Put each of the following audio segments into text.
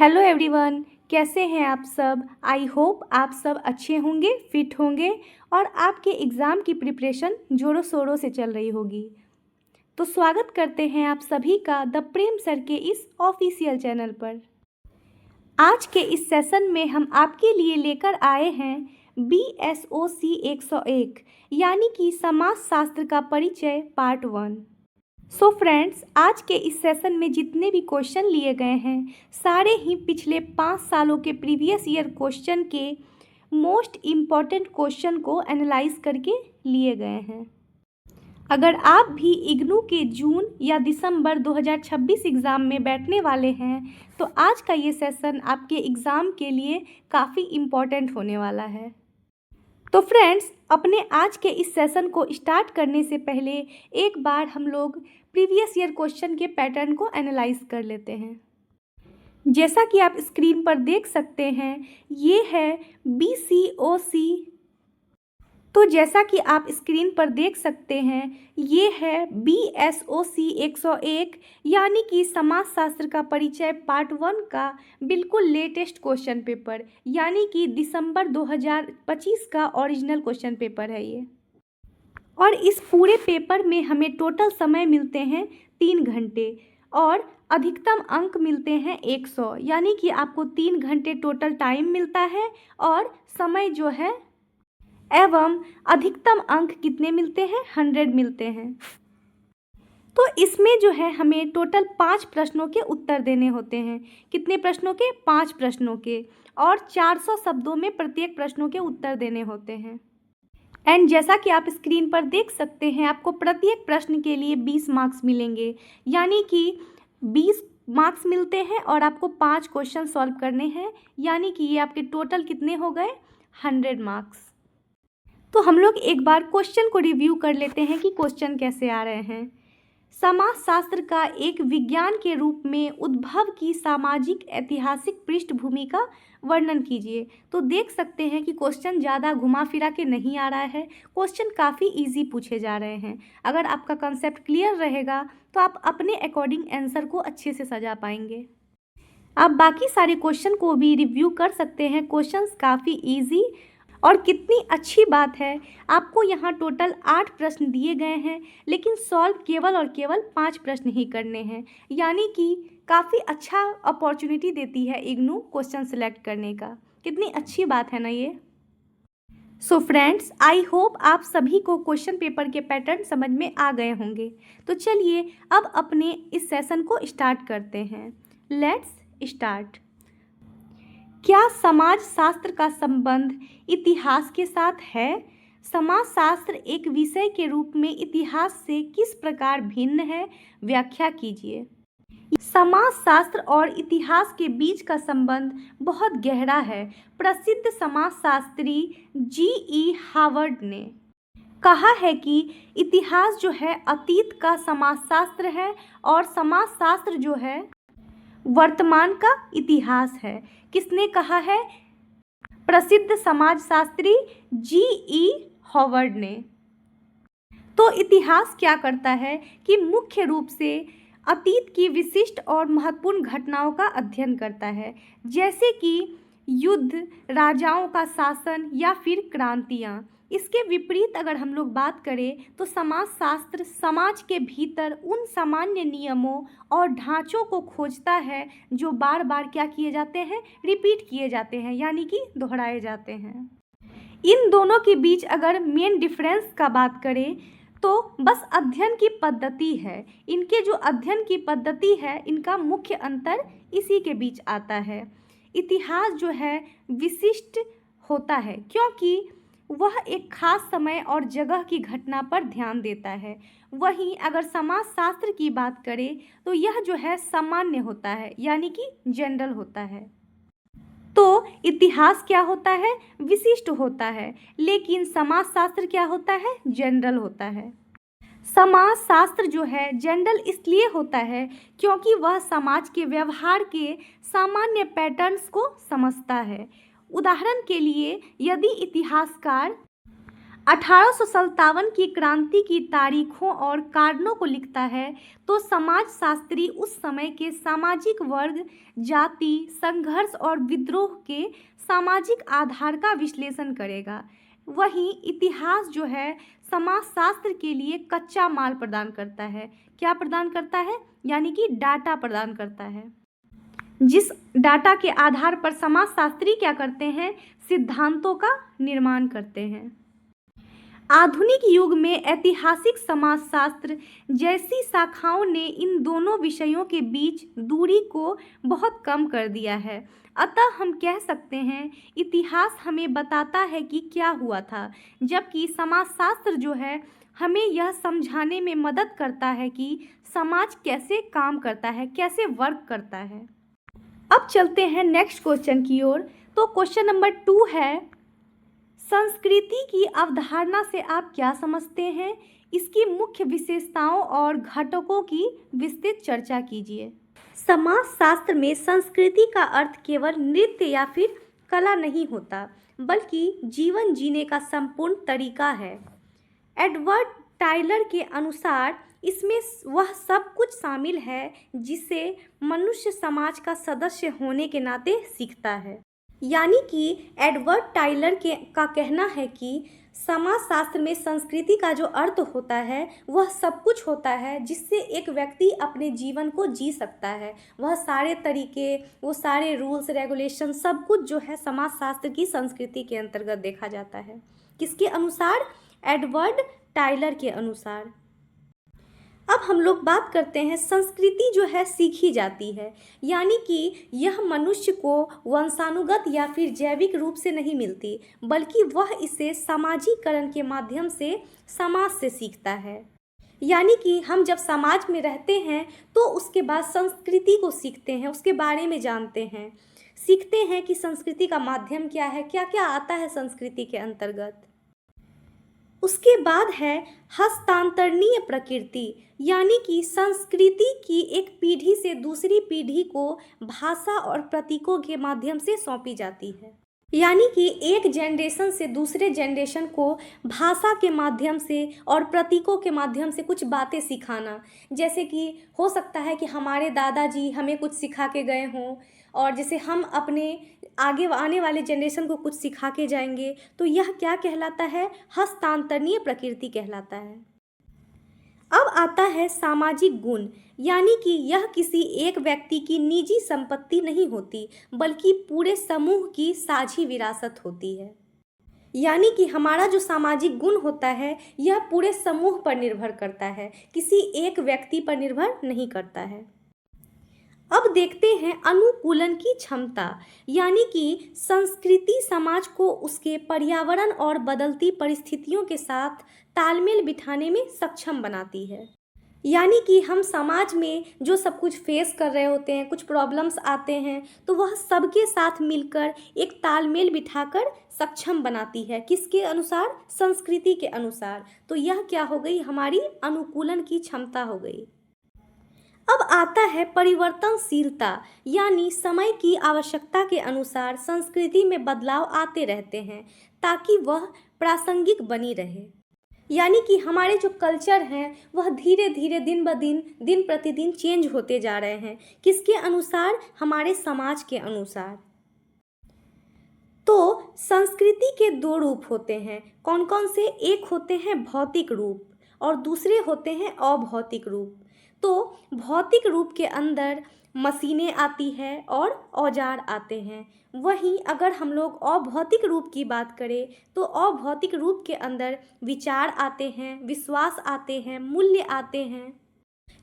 Hello everyone, कैसे हैं आप सब। आई होप आप सब अच्छे होंगे, फिट होंगे और आपके एग्ज़ाम की प्रिपरेशन ज़ोरों शोरों से चल रही होगी। तो स्वागत करते हैं आप सभी का द प्रेम सर के इस ऑफिशियल चैनल पर। आज के इस सेशन में हम आपके लिए लेकर आए हैं BSOC 101 यानी कि समाजशास्त्र का परिचय पार्ट 1। सो फ्रेंड्स, आज के इस सेशन में जितने भी क्वेश्चन लिए गए हैं सारे ही पिछले 5 सालों के प्रीवियस ईयर क्वेश्चन के मोस्ट इम्पॉर्टेंट क्वेश्चन को एनालाइज करके लिए गए हैं। अगर आप भी इग्नू के जून या दिसंबर 2026 एग्ज़ाम में बैठने वाले हैं तो आज का ये सेशन आपके एग्ज़ाम के लिए काफ़ी इम्पॉर्टेंट होने वाला है। तो फ्रेंड्स, अपने आज के इस सेशन को स्टार्ट करने से पहले एक बार हम लोग प्रीवियस ईयर क्वेश्चन के पैटर्न को एनालाइज कर लेते हैं। जैसा कि आप स्क्रीन पर देख सकते हैं, ये है BCOC। तो जैसा कि आप स्क्रीन पर देख सकते हैं, ये है BSOC 101 यानी कि समाजशास्त्र का परिचय पार्ट 1 का बिल्कुल लेटेस्ट क्वेश्चन पेपर, यानी कि दिसंबर 2025 का ओरिजिनल क्वेश्चन पेपर है ये। और इस पूरे पेपर में हमें टोटल समय मिलते हैं 3 घंटे और अधिकतम अंक मिलते हैं 100, यानी कि आपको 3 घंटे टोटल टाइम मिलता है और समय जो है एवं अधिकतम अंक कितने मिलते हैं, 100 मिलते हैं। तो इसमें जो है हमें टोटल 5 प्रश्नों के उत्तर देने होते हैं। कितने प्रश्नों के? 5 प्रश्नों के, और 400 शब्दों में प्रत्येक प्रश्नों के उत्तर देने होते हैं। एंड जैसा कि आप स्क्रीन पर देख सकते हैं, आपको प्रत्येक प्रश्न के लिए 20 मार्क्स मिलेंगे, यानी कि 20 मार्क्स मिलते हैं और आपको 5 क्वेश्चन सॉल्व करने हैं, यानी कि ये आपके टोटल कितने हो गए, 100 मार्क्स। तो हम लोग एक बार क्वेश्चन को रिव्यू कर लेते हैं कि क्वेश्चन कैसे आ रहे हैं। समाजशास्त्र का एक विज्ञान के रूप में उद्भव की सामाजिक ऐतिहासिक पृष्ठभूमि का वर्णन कीजिए। तो देख सकते हैं कि क्वेश्चन ज़्यादा घुमा फिरा के नहीं आ रहा है, क्वेश्चन काफ़ी इजी पूछे जा रहे हैं। अगर आपका कंसेप्ट क्लियर रहेगा तो आप अपने अकॉर्डिंग आंसर को अच्छे से सजा पाएंगे। आप बाकी सारे क्वेश्चन को भी रिव्यू कर सकते हैं। क्वेश्चंस काफ़ी इजी, और कितनी अच्छी बात है, आपको यहाँ टोटल 8 प्रश्न दिए गए हैं, लेकिन सॉल्व केवल और केवल 5 प्रश्न ही करने हैं, यानी कि काफ़ी अच्छा अपॉर्चुनिटी देती है इग्नू क्वेश्चन सिलेक्ट करने का। कितनी अच्छी बात है ना ये। सो फ्रेंड्स, आई होप आप सभी को क्वेश्चन पेपर के पैटर्न समझ में आ गए होंगे। तो चलिए अब अपने इस सेशन को स्टार्ट करते हैं। Let's start. क्या समाजशास्त्र का संबंध इतिहास के साथ है? समाजशास्त्र एक विषय के रूप में इतिहास से किस प्रकार भिन्न है? व्याख्या कीजिए। समाजशास्त्र और इतिहास के बीच का संबंध बहुत गहरा है। प्रसिद्ध समाजशास्त्री G.E. हावर्ड ने कहा है कि इतिहास जो है अतीत का समाजशास्त्र है और समाजशास्त्र जो है वर्तमान का इतिहास है। किसने कहा है? प्रसिद्ध समाजशास्त्री G.E. हावर्ड ने। तो इतिहास क्या करता है कि मुख्य रूप से अतीत की विशिष्ट और महत्वपूर्ण घटनाओं का अध्ययन करता है, जैसे कि युद्ध, राजाओं का शासन या फिर क्रांतियाँ। इसके विपरीत अगर हम लोग बात करें तो समाजशास्त्र समाज के भीतर उन सामान्य नियमों और ढांचों को खोजता है जो बार बार क्या किए जाते हैं, रिपीट किए जाते हैं, यानी कि दोहराए जाते हैं। इन दोनों के बीच अगर मेन डिफरेंस का बात करें तो बस अध्ययन की पद्धति है। इनके जो अध्ययन की पद्धति है, इनका मुख्य अंतर इसी के बीच आता है। इतिहास जो है विशिष्ट होता है क्योंकि वह एक खास समय और जगह की घटना पर ध्यान देता है। वहीं अगर समाजशास्त्र की बात करें तो यह जो है सामान्य होता है, यानी कि जनरल होता है। तो इतिहास क्या होता है? विशिष्ट होता है, लेकिन समाजशास्त्र क्या होता है? जनरल होता है। समाजशास्त्र जो है जनरल इसलिए होता है क्योंकि वह समाज के व्यवहार के सामान्य पैटर्न्स को समझता है। उदाहरण के लिए, यदि इतिहासकार 1857 की क्रांति की तारीखों और कारणों को लिखता है तो समाजशास्त्री उस समय के सामाजिक वर्ग, जाति, संघर्ष और विद्रोह के सामाजिक आधार का विश्लेषण करेगा। वहीं इतिहास जो है समाजशास्त्र के लिए कच्चा माल प्रदान करता है। क्या प्रदान करता है? यानी कि डाटा प्रदान करता है, जिस डाटा के आधार पर समाजशास्त्री क्या करते हैं? सिद्धांतों का निर्माण करते हैं। आधुनिक युग में ऐतिहासिक समाजशास्त्र जैसी शाखाओं ने इन दोनों विषयों के बीच दूरी को बहुत कम कर दिया है। अतः हम कह सकते हैं इतिहास हमें बताता है कि क्या हुआ था, जबकि समाजशास्त्र जो है हमें यह समझाने में मदद करता है कि समाज कैसे काम करता है, कैसे वर्क करता है। अब चलते हैं नेक्स्ट क्वेश्चन की ओर। तो क्वेश्चन नंबर 2 है, संस्कृति की अवधारणा से आप क्या समझते हैं? इसकी मुख्य विशेषताओं और घटकों की विस्तृत चर्चा कीजिए। समाजशास्त्र में संस्कृति का अर्थ केवल नृत्य या फिर कला नहीं होता, बल्कि जीवन जीने का संपूर्ण तरीका है। एडवर्ड टायलर के अनुसार इसमें वह सब कुछ शामिल है जिसे मनुष्य समाज का सदस्य होने के नाते सीखता है। यानी कि एडवर्ड टायलर का कहना है कि समाजशास्त्र में संस्कृति का जो अर्थ होता है वह सब कुछ होता है जिससे एक व्यक्ति अपने जीवन को जी सकता है। वह सारे तरीके, वो सारे रूल्स रेगुलेशन सब कुछ जो है समाजशास्त्र की संस्कृति के अंतर्गत देखा जाता है। किसके अनुसार? एडवर्ड टायलर के अनुसार। अब हम लोग बात करते हैं संस्कृति जो है सीखी जाती है, यानी कि यह मनुष्य को वंशानुगत या फिर जैविक रूप से नहीं मिलती, बल्कि वह इसे सामाजिकरण के माध्यम से समाज से सीखता है। यानी कि हम जब समाज में रहते हैं तो उसके बाद संस्कृति को सीखते हैं, उसके बारे में जानते हैं, सीखते हैं कि संस्कृति का माध्यम क्या है, क्या क्या आता है संस्कृति के अंतर्गत। उसके बाद है हस्तांतरणीय प्रकृति, यानी कि संस्कृति की एक पीढ़ी से दूसरी पीढ़ी को भाषा और प्रतीकों के माध्यम से सौंपी जाती है। यानी कि एक जनरेशन से दूसरे जनरेशन को भाषा के माध्यम से और प्रतीकों के माध्यम से कुछ बातें सिखाना। जैसे कि हो सकता है कि हमारे दादाजी हमें कुछ सिखा के गए हों और जैसे हम अपने आगे आने वाले जनरेशन को कुछ सिखा के जाएंगे, तो यह क्या कहलाता है? हस्तांतरणीय प्रकृति कहलाता है। अब आता है सामाजिक गुण, यानी कि यह किसी एक व्यक्ति की निजी संपत्ति नहीं होती, बल्कि पूरे समूह की साझी विरासत होती है। यानी कि हमारा जो सामाजिक गुण होता है यह पूरे समूह पर निर्भर करता है, किसी एक व्यक्ति पर निर्भर नहीं करता है। अब देखते हैं अनुकूलन की क्षमता, यानी कि संस्कृति समाज को उसके पर्यावरण और बदलती परिस्थितियों के साथ तालमेल बिठाने में सक्षम बनाती है। यानी कि हम समाज में जो सब कुछ फेस कर रहे होते हैं, कुछ प्रॉब्लम्स आते हैं, तो वह सबके साथ मिलकर एक तालमेल बिठाकर सक्षम बनाती है। किसके अनुसार? संस्कृति के अनुसार। तो यह क्या हो गई? हमारी अनुकूलन की क्षमता हो गई। अब आता है परिवर्तनशीलता, यानी समय की आवश्यकता के अनुसार संस्कृति में बदलाव आते रहते हैं ताकि वह प्रासंगिक बनी रहे। यानी कि हमारे जो कल्चर हैं वह धीरे धीरे दिन ब दिन, दिन प्रतिदिन चेंज होते जा रहे हैं। किसके अनुसार? हमारे समाज के अनुसार। तो संस्कृति के दो रूप होते हैं। कौन कौन से? एक होते हैं भौतिक रूप और दूसरे होते हैं अभौतिक रूप। तो भौतिक रूप के अंदर मशीनें आती है और औजार आते हैं। वहीं अगर हम लोग अभौतिक रूप की बात करें तो अभौतिक रूप के अंदर विचार आते हैं, विश्वास आते हैं, मूल्य आते हैं।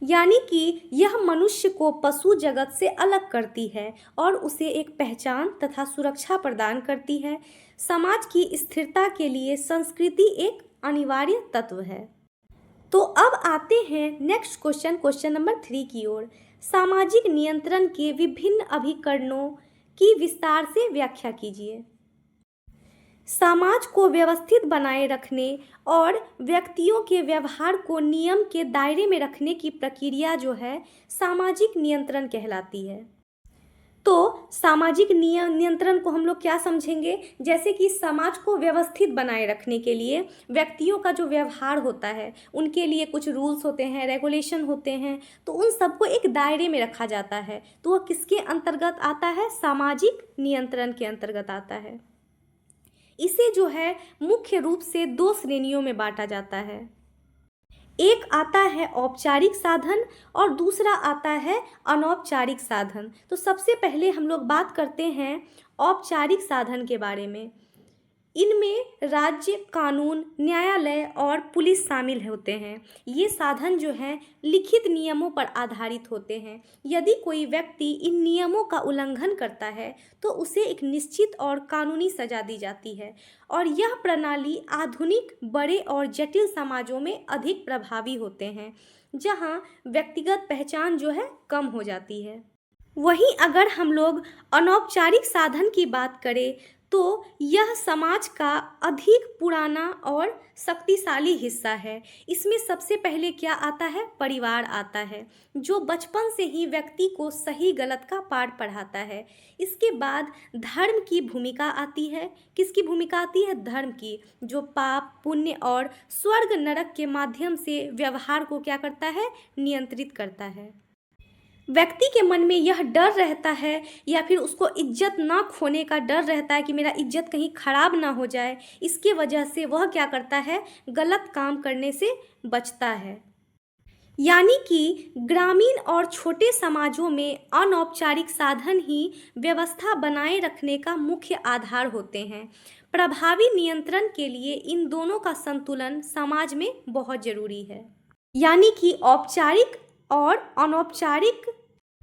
यानी कि यह मनुष्य को पशु जगत से अलग करती है और उसे एक पहचान तथा सुरक्षा प्रदान करती है। समाज की स्थिरता के लिए संस्कृति एक अनिवार्य तत्व है। तो अब आते हैं नेक्स्ट क्वेश्चन, क्वेश्चन नंबर 3 की ओर। सामाजिक नियंत्रण के विभिन्न अभिकरणों की विस्तार से व्याख्या कीजिए। समाज को व्यवस्थित बनाए रखने और व्यक्तियों के व्यवहार को नियम के दायरे में रखने की प्रक्रिया जो है सामाजिक नियंत्रण कहलाती है। तो सामाजिक नियंत्रण को हम लोग क्या समझेंगे, जैसे कि समाज को व्यवस्थित बनाए रखने के लिए व्यक्तियों का जो व्यवहार होता है उनके लिए कुछ रूल्स होते हैं, रेगुलेशन होते हैं, तो उन सबको एक दायरे में रखा जाता है। तो वह किसके अंतर्गत आता है, सामाजिक नियंत्रण के अंतर्गत आता है। इसे जो है मुख्य रूप से 2 श्रेणियों में बांटा जाता है। एक आता है औपचारिक साधन और दूसरा आता है अनौपचारिक साधन। तो सबसे पहले हम लोग बात करते हैं औपचारिक साधन के बारे में। इनमें राज्य, कानून, न्यायालय और पुलिस शामिल होते हैं। ये साधन जो हैं लिखित नियमों पर आधारित होते हैं। यदि कोई व्यक्ति इन नियमों का उल्लंघन करता है तो उसे एक निश्चित और कानूनी सजा दी जाती है, और यह प्रणाली आधुनिक, बड़े और जटिल समाजों में अधिक प्रभावी होते हैं, जहां व्यक्तिगत पहचान जो है कम हो जाती है। वहीं अगर हम लोग अनौपचारिक साधन की बात करें तो यह समाज का अधिक पुराना और शक्तिशाली हिस्सा है। इसमें सबसे पहले क्या आता है, परिवार आता है, जो बचपन से ही व्यक्ति को सही गलत का पाठ पढ़ाता है। इसके बाद धर्म की भूमिका आती है। किसकी भूमिका आती है, धर्म की, जो पाप, पुण्य और स्वर्ग नरक के माध्यम से व्यवहार को क्या करता है, नियंत्रित करता है। व्यक्ति के मन में यह डर रहता है या फिर उसको इज्जत ना खोने का डर रहता है कि मेरा इज्जत कहीं खराब ना हो जाए, इसके वजह से वह क्या करता है, गलत काम करने से बचता है। यानी कि ग्रामीण और छोटे समाजों में अनौपचारिक साधन ही व्यवस्था बनाए रखने का मुख्य आधार होते हैं। प्रभावी नियंत्रण के लिए इन दोनों का संतुलन समाज में बहुत जरूरी है। यानी कि औपचारिक और अनौपचारिक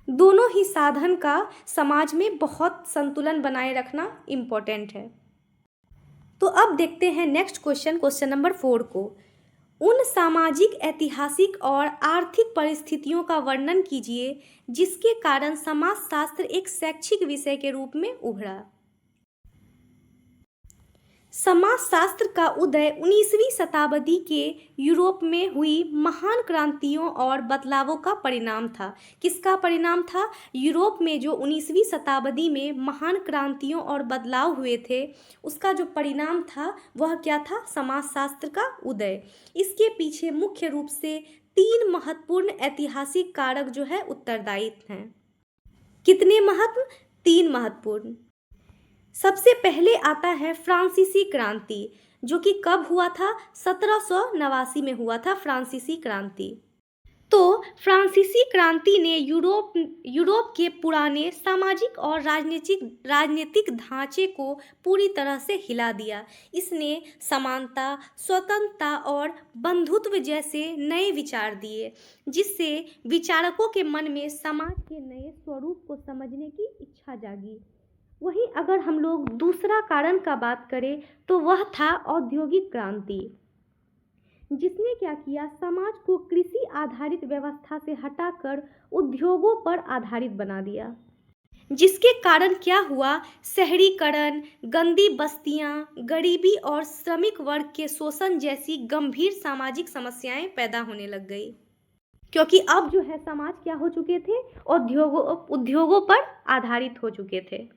दोनों ही साधन का समाज में बहुत संतुलन बनाए रखना इम्पोर्टेंट है। तो अब देखते हैं नेक्स्ट क्वेश्चन नंबर 4 को। उन सामाजिक, ऐतिहासिक और आर्थिक परिस्थितियों का वर्णन कीजिए जिसके कारण समाजशास्त्र एक शैक्षिक विषय के रूप में उभरा। समाजशास्त्र का उदय 19वीं शताब्दी के यूरोप में हुई महान क्रांतियों और बदलावों का परिणाम था। किसका परिणाम था, यूरोप में जो 19वीं शताब्दी में महान क्रांतियों और बदलाव हुए थे उसका जो परिणाम था वह क्या था, समाजशास्त्र का उदय। इसके पीछे मुख्य रूप से 3 महत्वपूर्ण ऐतिहासिक कारक जो है उत्तरदायी हैं। कितने महत्व, 3 महत्वपूर्ण। सबसे पहले आता है फ्रांसीसी क्रांति, जो कि कब हुआ था, 1789 में हुआ था फ्रांसीसी क्रांति। तो फ्रांसीसी क्रांति ने यूरोप के पुराने सामाजिक और राजनीतिक ढांचे को पूरी तरह से हिला दिया। इसने समानता, स्वतंत्रता और बंधुत्व जैसे नए विचार दिए, जिससे विचारकों के मन में समाज के नए स्वरूप को समझने की इच्छा जागी। वहीं अगर हम लोग दूसरा कारण का बात करें तो वह था औद्योगिक क्रांति, जिसने क्या किया, समाज को कृषि आधारित व्यवस्था से हटाकर उद्योगों पर आधारित बना दिया, जिसके कारण क्या हुआ, शहरीकरण, गंदी बस्तियां, गरीबी और श्रमिक वर्ग के शोषण जैसी गंभीर सामाजिक समस्याएं पैदा होने लग गई, क्योंकि अब जो है समाज क्या हो चुके थे, उद्योगों पर आधारित हो चुके थे।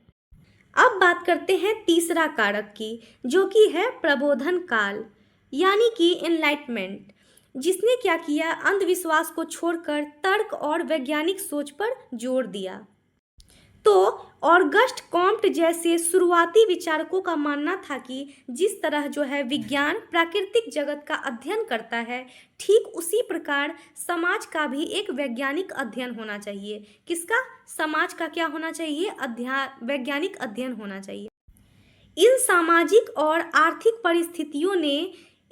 अब बात करते हैं तीसरा कारक की, जो कि है प्रबोधन काल, यानी कि एनलाइटमेंट, जिसने क्या किया, अंधविश्वास को छोड़कर तर्क और वैज्ञानिक सोच पर जोर दिया। तो ऑगस्ट कॉम्ट जैसे शुरुआती विचारकों का मानना था कि जिस तरह जो है विज्ञान प्राकृतिक जगत का अध्ययन करता है, ठीक उसी प्रकार समाज का भी एक वैज्ञानिक अध्ययन होना चाहिए। किसका, समाज का क्या होना चाहिए, वैज्ञानिक अध्ययन होना चाहिए। इन सामाजिक और आर्थिक परिस्थितियों ने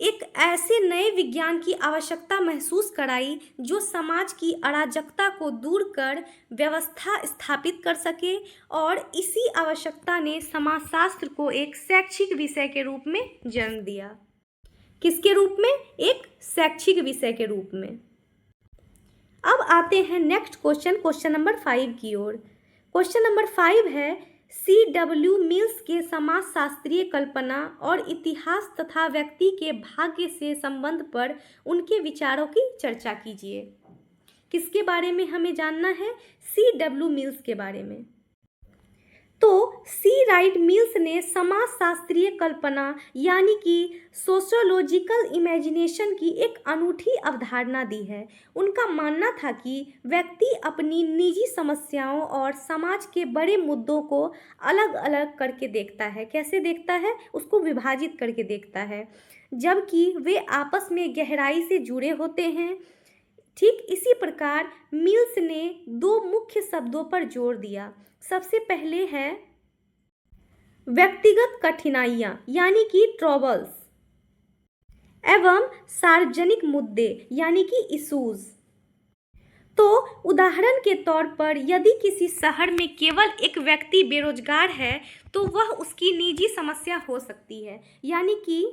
एक ऐसे नए विज्ञान की आवश्यकता महसूस कराई जो समाज की अराजकता को दूर कर व्यवस्था स्थापित कर सके, और इसी आवश्यकता ने समाजशास्त्र को एक शैक्षिक विषय के रूप में जन्म दिया। किसके रूप में, एक शैक्षिक विषय के रूप में। अब आते हैं नेक्स्ट क्वेश्चन नंबर 5 की ओर। क्वेश्चन नंबर 5 है, C.W. मिल्स के समाजशास्त्रीय कल्पना और इतिहास तथा व्यक्ति के भाग्य से संबंध पर उनके विचारों की चर्चा कीजिए। किसके बारे में हमें जानना है, C.W. मिल्स के बारे में। तो सी राइट मिल्स ने समाजशास्त्रीय कल्पना यानी कि सोशियोलॉजिकल इमेजिनेशन की एक अनूठी अवधारणा दी है। उनका मानना था कि व्यक्ति अपनी निजी समस्याओं और समाज के बड़े मुद्दों को अलग अलग करके देखता है। कैसे देखता है? उसको विभाजित करके देखता है, जबकि वे आपस में गहराई से जुड़े होते हैं। ठीक इसी प्रकार मिल्स ने दो मुख्य शब्दों पर जोर दिया। सबसे पहले है व्यक्तिगत कठिनाइयाँ यानी कि ट्रबल्स, एवं सार्वजनिक मुद्दे यानी कि इशूज। तो उदाहरण के तौर पर यदि किसी शहर में केवल एक व्यक्ति बेरोजगार है तो वह उसकी निजी समस्या हो सकती है। यानी कि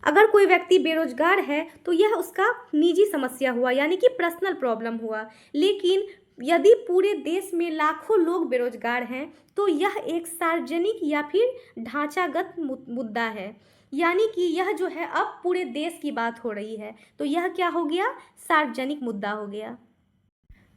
अगर कोई व्यक्ति बेरोजगार है तो यह उसका निजी समस्या हुआ, यानी कि पर्सनल प्रॉब्लम हुआ। लेकिन यदि पूरे देश में लाखों लोग बेरोजगार हैं तो यह एक सार्वजनिक या फिर ढांचागत मुद्दा है। यानी कि यह जो है अब पूरे देश की बात हो रही है, तो यह क्या हो गया? सार्वजनिक मुद्दा हो गया।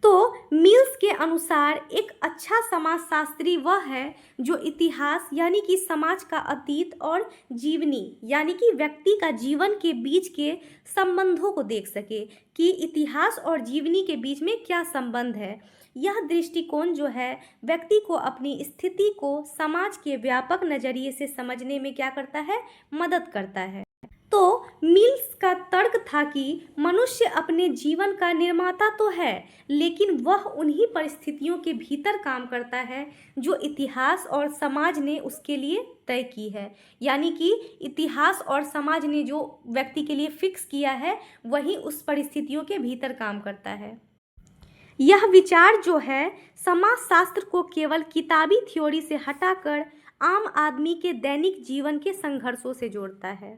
तो मिल्स के अनुसार एक अच्छा समाजशास्त्री वह है जो इतिहास यानी कि समाज का अतीत और जीवनी यानी कि व्यक्ति का जीवन के बीच के संबंधों को देख सके कि इतिहास और जीवनी के बीच में क्या संबंध है। यह दृष्टिकोण जो है व्यक्ति को अपनी स्थिति को समाज के व्यापक नज़रिए से समझने में क्या करता है? मदद करता है। तो मिल्स का तर्क था कि मनुष्य अपने जीवन का निर्माता तो है, लेकिन वह उन्हीं परिस्थितियों के भीतर काम करता है जो इतिहास और समाज ने उसके लिए तय की है। यानी कि इतिहास और समाज ने जो व्यक्ति के लिए फिक्स किया है वही उस परिस्थितियों के भीतर काम करता है। यह विचार जो है समाजशास्त्र को केवल किताबी थ्योरी से हटाकर आम आदमी के दैनिक जीवन के संघर्षों से जोड़ता है।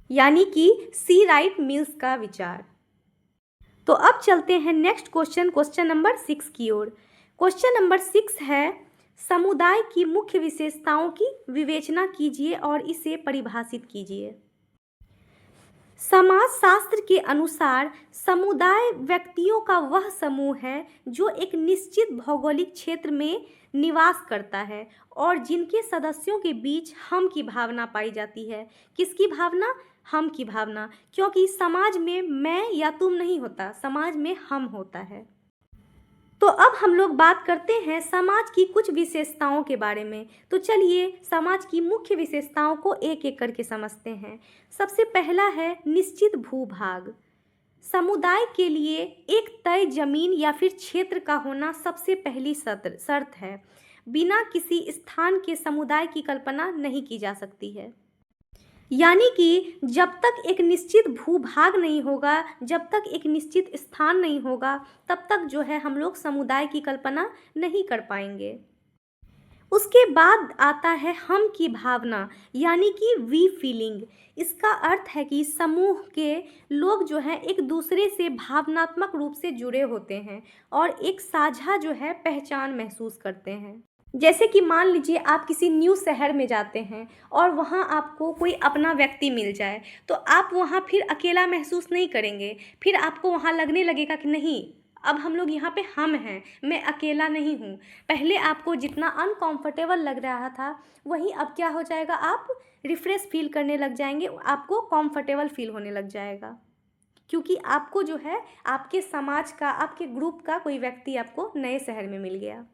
यानी कि सी राइट मिल्स का विचार। तो अब चलते हैं नेक्स्ट क्वेश्चन नंबर 6 की ओर। क्वेश्चन नंबर 6 है, समुदाय की मुख्य विशेषताओं की विवेचना कीजिए और इसे परिभाषित कीजिए। समाजशास्त्र के अनुसार समुदाय व्यक्तियों का वह समूह है जो एक निश्चित भौगोलिक क्षेत्र में निवास करता है और जिनके सदस्यों के बीच हम की भावना पाई जाती है। किसकी भावना? हम की भावना। क्योंकि समाज में मैं या तुम नहीं होता, समाज में हम होता है। तो अब हम लोग बात करते हैं समाज की कुछ विशेषताओं के बारे में। तो चलिए समाज की मुख्य विशेषताओं को एक एक करके समझते हैं। सबसे पहला है निश्चित भूभाग। समुदाय के लिए एक तय जमीन या फिर क्षेत्र का होना सबसे पहली शर्त है। बिना किसी स्थान के समुदाय की कल्पना नहीं की जा सकती है। यानी कि जब तक एक निश्चित भूभाग नहीं होगा, जब तक एक निश्चित स्थान नहीं होगा, तब तक जो है हम लोग समुदाय की कल्पना नहीं कर पाएंगे। उसके बाद आता है हम की भावना यानी कि वी फीलिंग। इसका अर्थ है कि समूह के लोग जो हैं एक दूसरे से भावनात्मक रूप से जुड़े होते हैं और एक साझा जो है पहचान महसूस करते हैं। जैसे कि मान लीजिए आप किसी न्यू शहर में जाते हैं और वहाँ आपको कोई अपना व्यक्ति मिल जाए तो आप वहाँ फिर अकेला महसूस नहीं करेंगे। फिर आपको वहाँ लगने लगेगा कि नहीं, अब हम लोग यहाँ पे हम हैं, मैं अकेला नहीं हूँ। पहले आपको जितना अनकंफर्टेबल लग रहा था वही अब क्या हो जाएगा, आप रिफ्रेश फील करने लग जाएंगे, आपको कंफर्टेबल फील होने लग जाएगा। क्योंकि आपको जो है आपके समाज का, आपके ग्रुप का कोई व्यक्ति आपको नए शहर में मिल गया।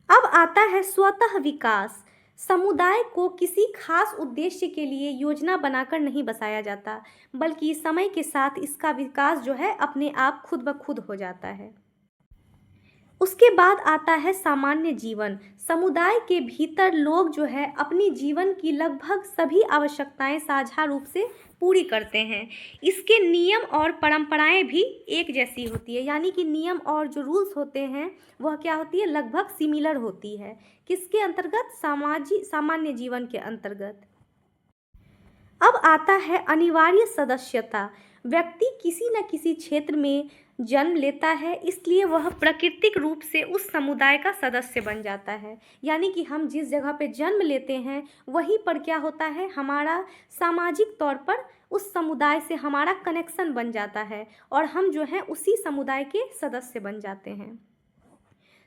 अब आता है स्वतः विकास। समुदाय को किसी खास उद्देश्य के लिए योजना बनाकर नहीं बसाया जाता, बल्कि समय के साथ इसका विकास जो है अपने आप खुद ब खुद हो जाता है। उसके बाद आता है सामान्य जीवन। समुदाय के भीतर लोग जो है अपनी जीवन की लगभग सभी आवश्यकताएं साझा रूप से पूरी करते हैं। इसके नियम और परंपराएं भी एक जैसी होती है। यानी कि नियम और जो रूल्स होते हैं वह क्या होती है? लगभग सिमिलर होती है। किसके अंतर्गत? सामान्य जीवन के अंतर्गत। अब आता है अनिवार्य सदस्यता। व्यक्ति किसी न किसी क्षेत्र में जन्म लेता है, इसलिए वह प्राकृतिक रूप से उस समुदाय का सदस्य बन जाता है। यानी कि हम जिस जगह पे जन्म लेते हैं वहीं पर क्या होता है, हमारा सामाजिक तौर पर उस समुदाय से हमारा कनेक्शन बन जाता है और हम जो है उसी समुदाय के सदस्य बन जाते हैं।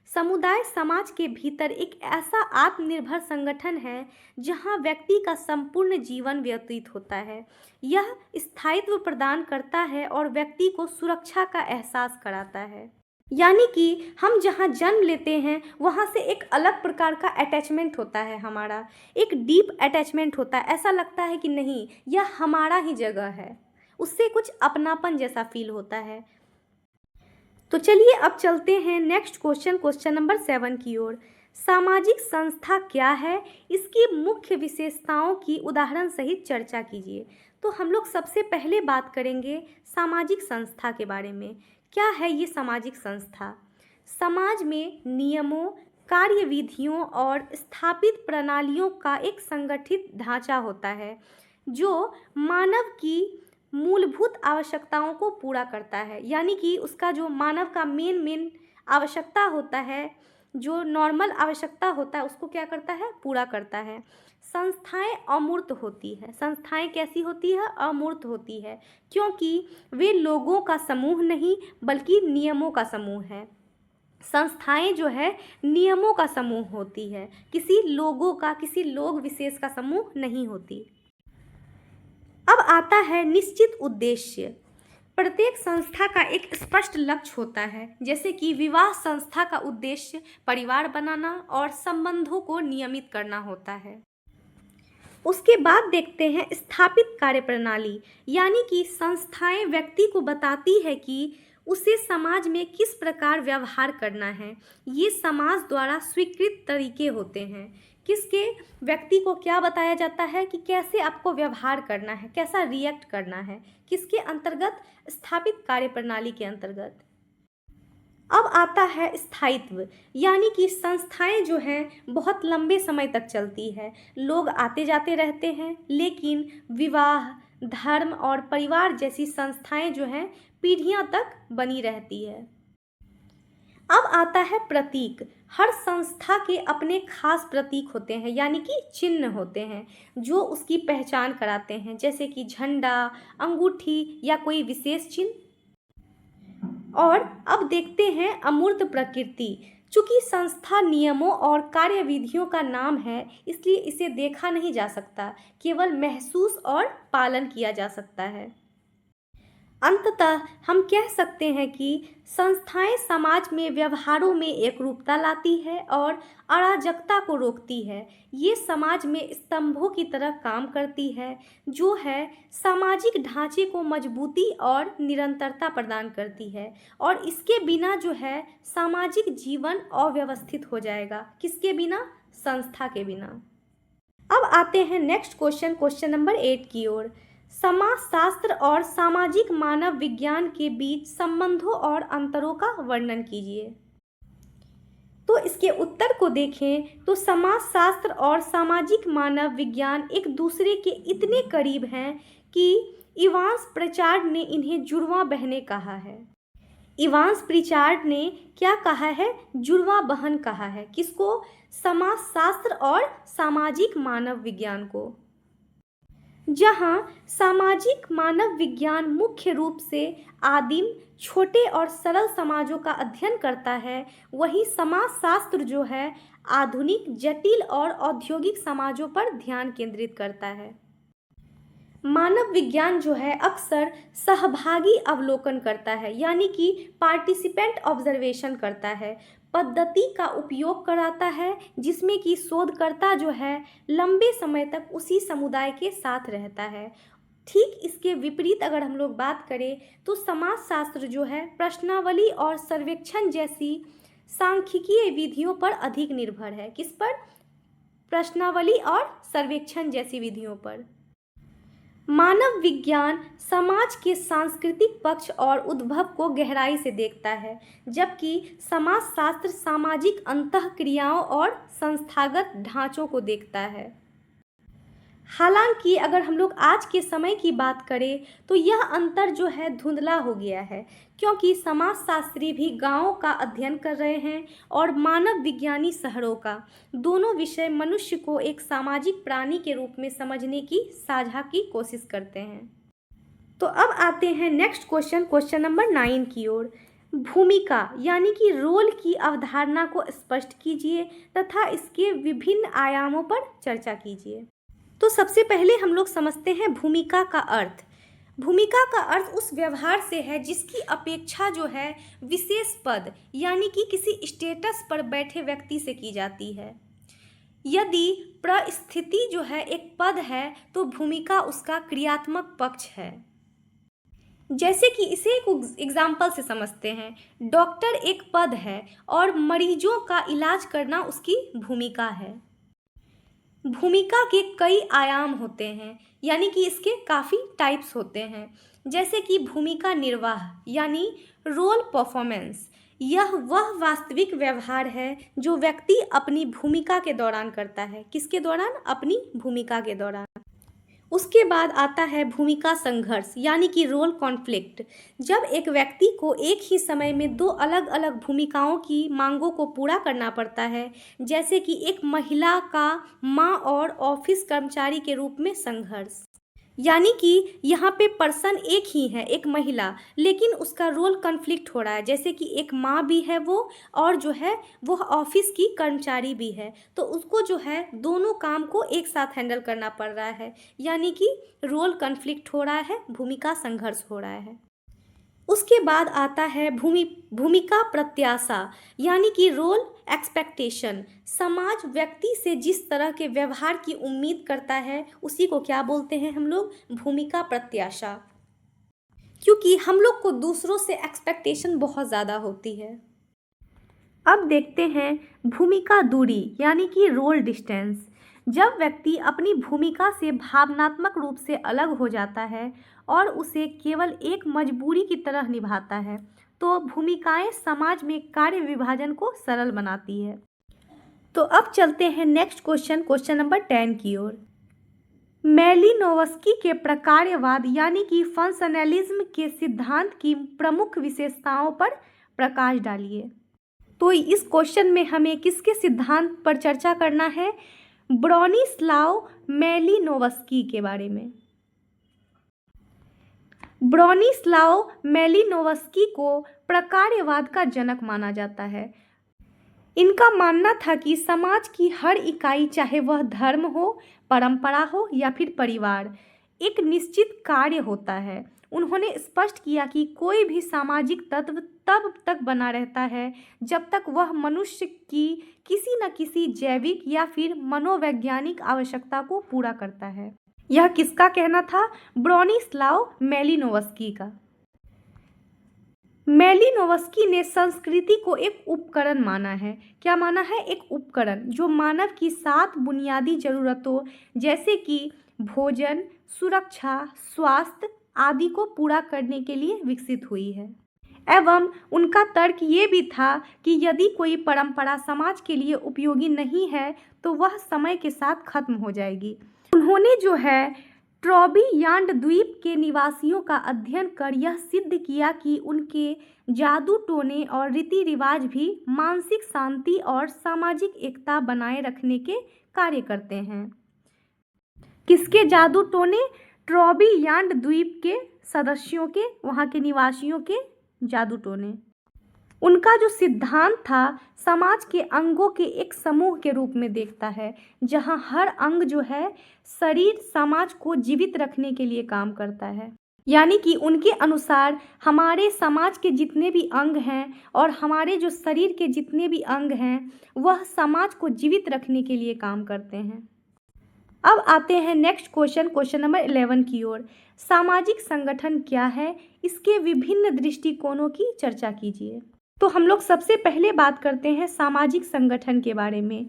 समुदाय समाज के भीतर एक ऐसा आत्मनिर्भर संगठन है जहां व्यक्ति का संपूर्ण जीवन व्यतीत होता है। यह स्थायित्व प्रदान करता है और व्यक्ति को सुरक्षा का एहसास कराता है। यानी कि हम जहाँ जन्म लेते हैं वहाँ से एक अलग प्रकार का अटैचमेंट होता है, हमारा एक डीप अटैचमेंट होता है। ऐसा लगता है कि नहीं, यह हमारा ही जगह है, उससे कुछ अपनापन जैसा फील होता है। तो चलिए अब चलते हैं नेक्स्ट क्वेश्चन नंबर 7 की ओर। सामाजिक संस्था क्या है, इसकी मुख्य विशेषताओं की उदाहरण सहित चर्चा कीजिए। तो हम लोग सबसे पहले बात करेंगे सामाजिक संस्था के बारे में। क्या है ये सामाजिक संस्था? समाज में नियमों, कार्यविधियों और स्थापित प्रणालियों का एक संगठित ढांचा होता है जो मानव की मूलभूत आवश्यकताओं को पूरा करता है। यानी कि उसका जो मानव का मेन आवश्यकता होता है, जो नॉर्मल आवश्यकता होता है, उसको क्या करता है? पूरा करता है। संस्थाएं अमूर्त होती है। संस्थाएं कैसी होती है? अमूर्त होती है, क्योंकि वे लोगों का समूह नहीं बल्कि नियमों का समूह है। संस्थाएं जो है नियमों का समूह होती है, किसी लोगों का, किसी लोग विशेष का समूह नहीं होती। अब आता है निश्चित उद्देश्य। प्रत्येक संस्था का एक स्पष्ट लक्ष्य होता है, जैसे कि विवाह संस्था का उद्देश्य परिवार बनाना और संबंधों को नियमित करना होता है। उसके बाद देखते हैं स्थापित कार्यप्रणाली, यानी कि संस्थाएं व्यक्ति को बताती है कि उसे समाज में किस प्रकार व्यवहार करना है। ये समाज द्वारा स्वीकृत तरीके होते हैं। किसके? व्यक्ति को क्या बताया जाता है कि कैसे आपको व्यवहार करना है, कैसा रिएक्ट करना है। किसके अंतर्गत? स्थापित कार्यप्रणाली के अंतर्गत। अब आता है स्थायित्व, यानी कि संस्थाएं जो हैं बहुत लंबे समय तक चलती है। लोग आते जाते रहते हैं, लेकिन विवाह, धर्म और परिवार जैसी संस्थाएं जो हैं पीढ़ियां तक बनी रहती है। अब आता है प्रतीक। हर संस्था के अपने खास प्रतीक होते हैं, यानी कि चिन्ह होते हैं जो उसकी पहचान कराते हैं, जैसे कि झंडा, अंगूठी या कोई विशेष चिन्ह। और अब देखते हैं अमूर्त प्रकृति। चूंकि संस्था नियमों और कार्यविधियों का नाम है, इसलिए इसे देखा नहीं जा सकता, केवल महसूस और पालन किया जा सकता है। अंततः हम कह सकते हैं कि संस्थाएं समाज में व्यवहारों में एकरूपता लाती है और अराजकता को रोकती है। ये समाज में स्तंभों की तरह काम करती है, जो है सामाजिक ढांचे को मजबूती और निरंतरता प्रदान करती है। और इसके बिना जो है सामाजिक जीवन अव्यवस्थित हो जाएगा। किसके बिना? संस्था के बिना। अब आते हैं नेक्स्ट क्वेश्चन नंबर 8 की ओर। समाजशास्त्र और सामाजिक मानव विज्ञान के बीच संबंधों और अंतरों का वर्णन कीजिए। तो इसके उत्तर को देखें तो समाजशास्त्र और सामाजिक मानव विज्ञान एक दूसरे के इतने करीब हैं कि इवांस प्रिचार्ड ने इन्हें जुड़वां बहनें कहा है। इवांस प्रिचार्ड ने क्या कहा है? जुड़वां बहन कहा है। किसको? समाजशास्त्र और सामाजिक मानव विज्ञान को। जहां सामाजिक मानव विज्ञान मुख्य रूप से आदिम, छोटे और सरल समाजों का अध्ययन करता है, वहीं समाजशास्त्र जो है आधुनिक, जटिल और औद्योगिक समाजों पर ध्यान केंद्रित करता है। मानव विज्ञान जो है अक्सर सहभागी अवलोकन करता है, यानी कि पार्टिसिपेंट ऑब्जर्वेशन करता है, पद्धति का उपयोग कराता है, जिसमें कि शोधकर्ता जो है लंबे समय तक उसी समुदाय के साथ रहता है। ठीक इसके विपरीत अगर हम लोग बात करें तो समाजशास्त्र जो है प्रश्नावली और सर्वेक्षण जैसी सांख्यिकीय विधियों पर अधिक निर्भर है। किस पर? प्रश्नावली और सर्वेक्षण जैसी विधियों पर। मानव विज्ञान समाज के सांस्कृतिक पक्ष और उद्भव को गहराई से देखता है, जबकि समाजशास्त्र सामाजिक अंतःक्रियाओं और संस्थागत ढांचों को देखता है। हालांकि अगर हम लोग आज के समय की बात करें तो यह अंतर जो है धुंधला हो गया है, क्योंकि समाजशास्त्री भी गांवों का अध्ययन कर रहे हैं और मानव विज्ञानी शहरों का। दोनों विषय मनुष्य को एक सामाजिक प्राणी के रूप में समझने की साझा की कोशिश करते हैं। तो अब आते हैं नेक्स्ट क्वेश्चन नंबर 9 की ओर। भूमिका यानी कि रोल की अवधारणा को स्पष्ट कीजिए तथा इसके विभिन्न आयामों पर चर्चा कीजिए। तो सबसे पहले हम लोग समझते हैं भूमिका का अर्थ। भूमिका का अर्थ उस व्यवहार से है जिसकी अपेक्षा जो है विशेष पद यानी कि किसी स्टेटस पर बैठे व्यक्ति से की जाती है। यदि परिस्थिति जो है एक पद है तो भूमिका उसका क्रियात्मक पक्ष है। जैसे कि इसे एक एग्जाम्पल से समझते हैं। डॉक्टर एक पद है और मरीजों का इलाज करना उसकी भूमिका है। भूमिका के कई आयाम होते हैं यानी कि इसके काफ़ी टाइप्स होते हैं। जैसे कि भूमिका निर्वाह यानी रोल परफॉर्मेंस, यह वह वास्तविक व्यवहार है जो व्यक्ति अपनी भूमिका के दौरान करता है। किसके दौरान? अपनी भूमिका के दौरान। उसके बाद आता है भूमिका संघर्ष यानी कि रोल कॉन्फ्लिक्ट। जब एक व्यक्ति को एक ही समय में दो अलग अलग भूमिकाओं की मांगों को पूरा करना पड़ता है, जैसे कि एक महिला का माँ और ऑफिस कर्मचारी के रूप में संघर्ष। यानी कि यहाँ पे पर्सन एक ही है, एक महिला, लेकिन उसका रोल कन्फ्लिक्ट हो रहा है। जैसे कि एक माँ भी है वो और जो है वो ऑफिस की कर्मचारी भी है, तो उसको जो है दोनों काम को एक साथ हैंडल करना पड़ रहा है। यानी कि रोल कन्फ्लिक्ट हो रहा है, भूमिका संघर्ष हो रहा है। उसके बाद आता है भूमिका प्रत्याशा यानी कि रोल एक्सपेक्टेशन। समाज व्यक्ति से जिस तरह के व्यवहार की उम्मीद करता है उसी को क्या बोलते हैं हम लोग? भूमिका प्रत्याशा। क्योंकि हम लोग को दूसरों से एक्सपेक्टेशन बहुत ज़्यादा होती है। अब देखते हैं भूमिका दूरी यानी कि रोल डिस्टेंस। जब व्यक्ति अपनी भूमिका से भावनात्मक रूप से अलग हो जाता है और उसे केवल एक मजबूरी की तरह निभाता है, तो भूमिकाएं समाज में कार्य विभाजन को सरल बनाती है। तो अब चलते हैं नेक्स्ट क्वेश्चन नंबर 10 की ओर। मैलिनोवस्की के प्रकार्यवाद यानी कि फंक्शनलिज्म के सिद्धांत की प्रमुख विशेषताओं पर प्रकाश डालिए। तो इस क्वेश्चन में हमें किसके सिद्धांत पर चर्चा करना है? ब्रोनिस्लाव मैलिनोवस्की के बारे में। ब्रोनिस्लाव मैलिनोवस्की को प्रकार्यवाद का जनक माना जाता है। इनका मानना था कि समाज की हर इकाई, चाहे वह धर्म हो, परंपरा हो या फिर परिवार, एक निश्चित कार्य होता है। उन्होंने स्पष्ट किया कि कोई भी सामाजिक तत्व तब तक बना रहता है जब तक वह मनुष्य की किसी न किसी जैविक या फिर मनोवैज्ञानिक आवश्यकता को पूरा करता है। यह किसका कहना था? ब्रोनिस्लाव मैलिनोवस्की का। मैलिनोवस्की ने संस्कृति को एक उपकरण माना है। क्या माना है? एक उपकरण जो मानव की 7 बुनियादी जरूरतों जैसे कि भोजन, सुरक्षा, स्वास्थ्य आदि को पूरा करने के लिए विकसित हुई है। एवं उनका तर्क ये भी था कि यदि कोई परंपरा समाज के लिए उपयोगी नहीं है तो वह समय के साथ खत्म हो जाएगी। उन्होंने जो है ट्रॉबियांड द्वीप के निवासियों का अध्ययन कर यह सिद्ध किया कि उनके जादू टोने और रीति रिवाज भी मानसिक शांति और सामाजिक एकता बनाए रखने के कार्य करते हैं। किसके जादू टोने? ट्रॉबियांड द्वीप के सदस्यों के, वहाँ के निवासियों के जादू टोने। उनका जो सिद्धांत था समाज के अंगों के एक समूह के रूप में देखता है, जहाँ हर अंग जो है शरीर समाज को जीवित रखने के लिए काम करता है। यानी कि उनके अनुसार हमारे समाज के जितने भी अंग हैं और हमारे जो शरीर के जितने भी अंग हैं वह समाज को जीवित रखने के लिए काम करते हैं। अब आते हैं नेक्स्ट क्वेश्चन नंबर 11 की ओर। सामाजिक संगठन क्या है? इसके विभिन्न दृष्टिकोणों की चर्चा कीजिए। तो हम लोग सबसे पहले बात करते हैं सामाजिक संगठन के बारे में।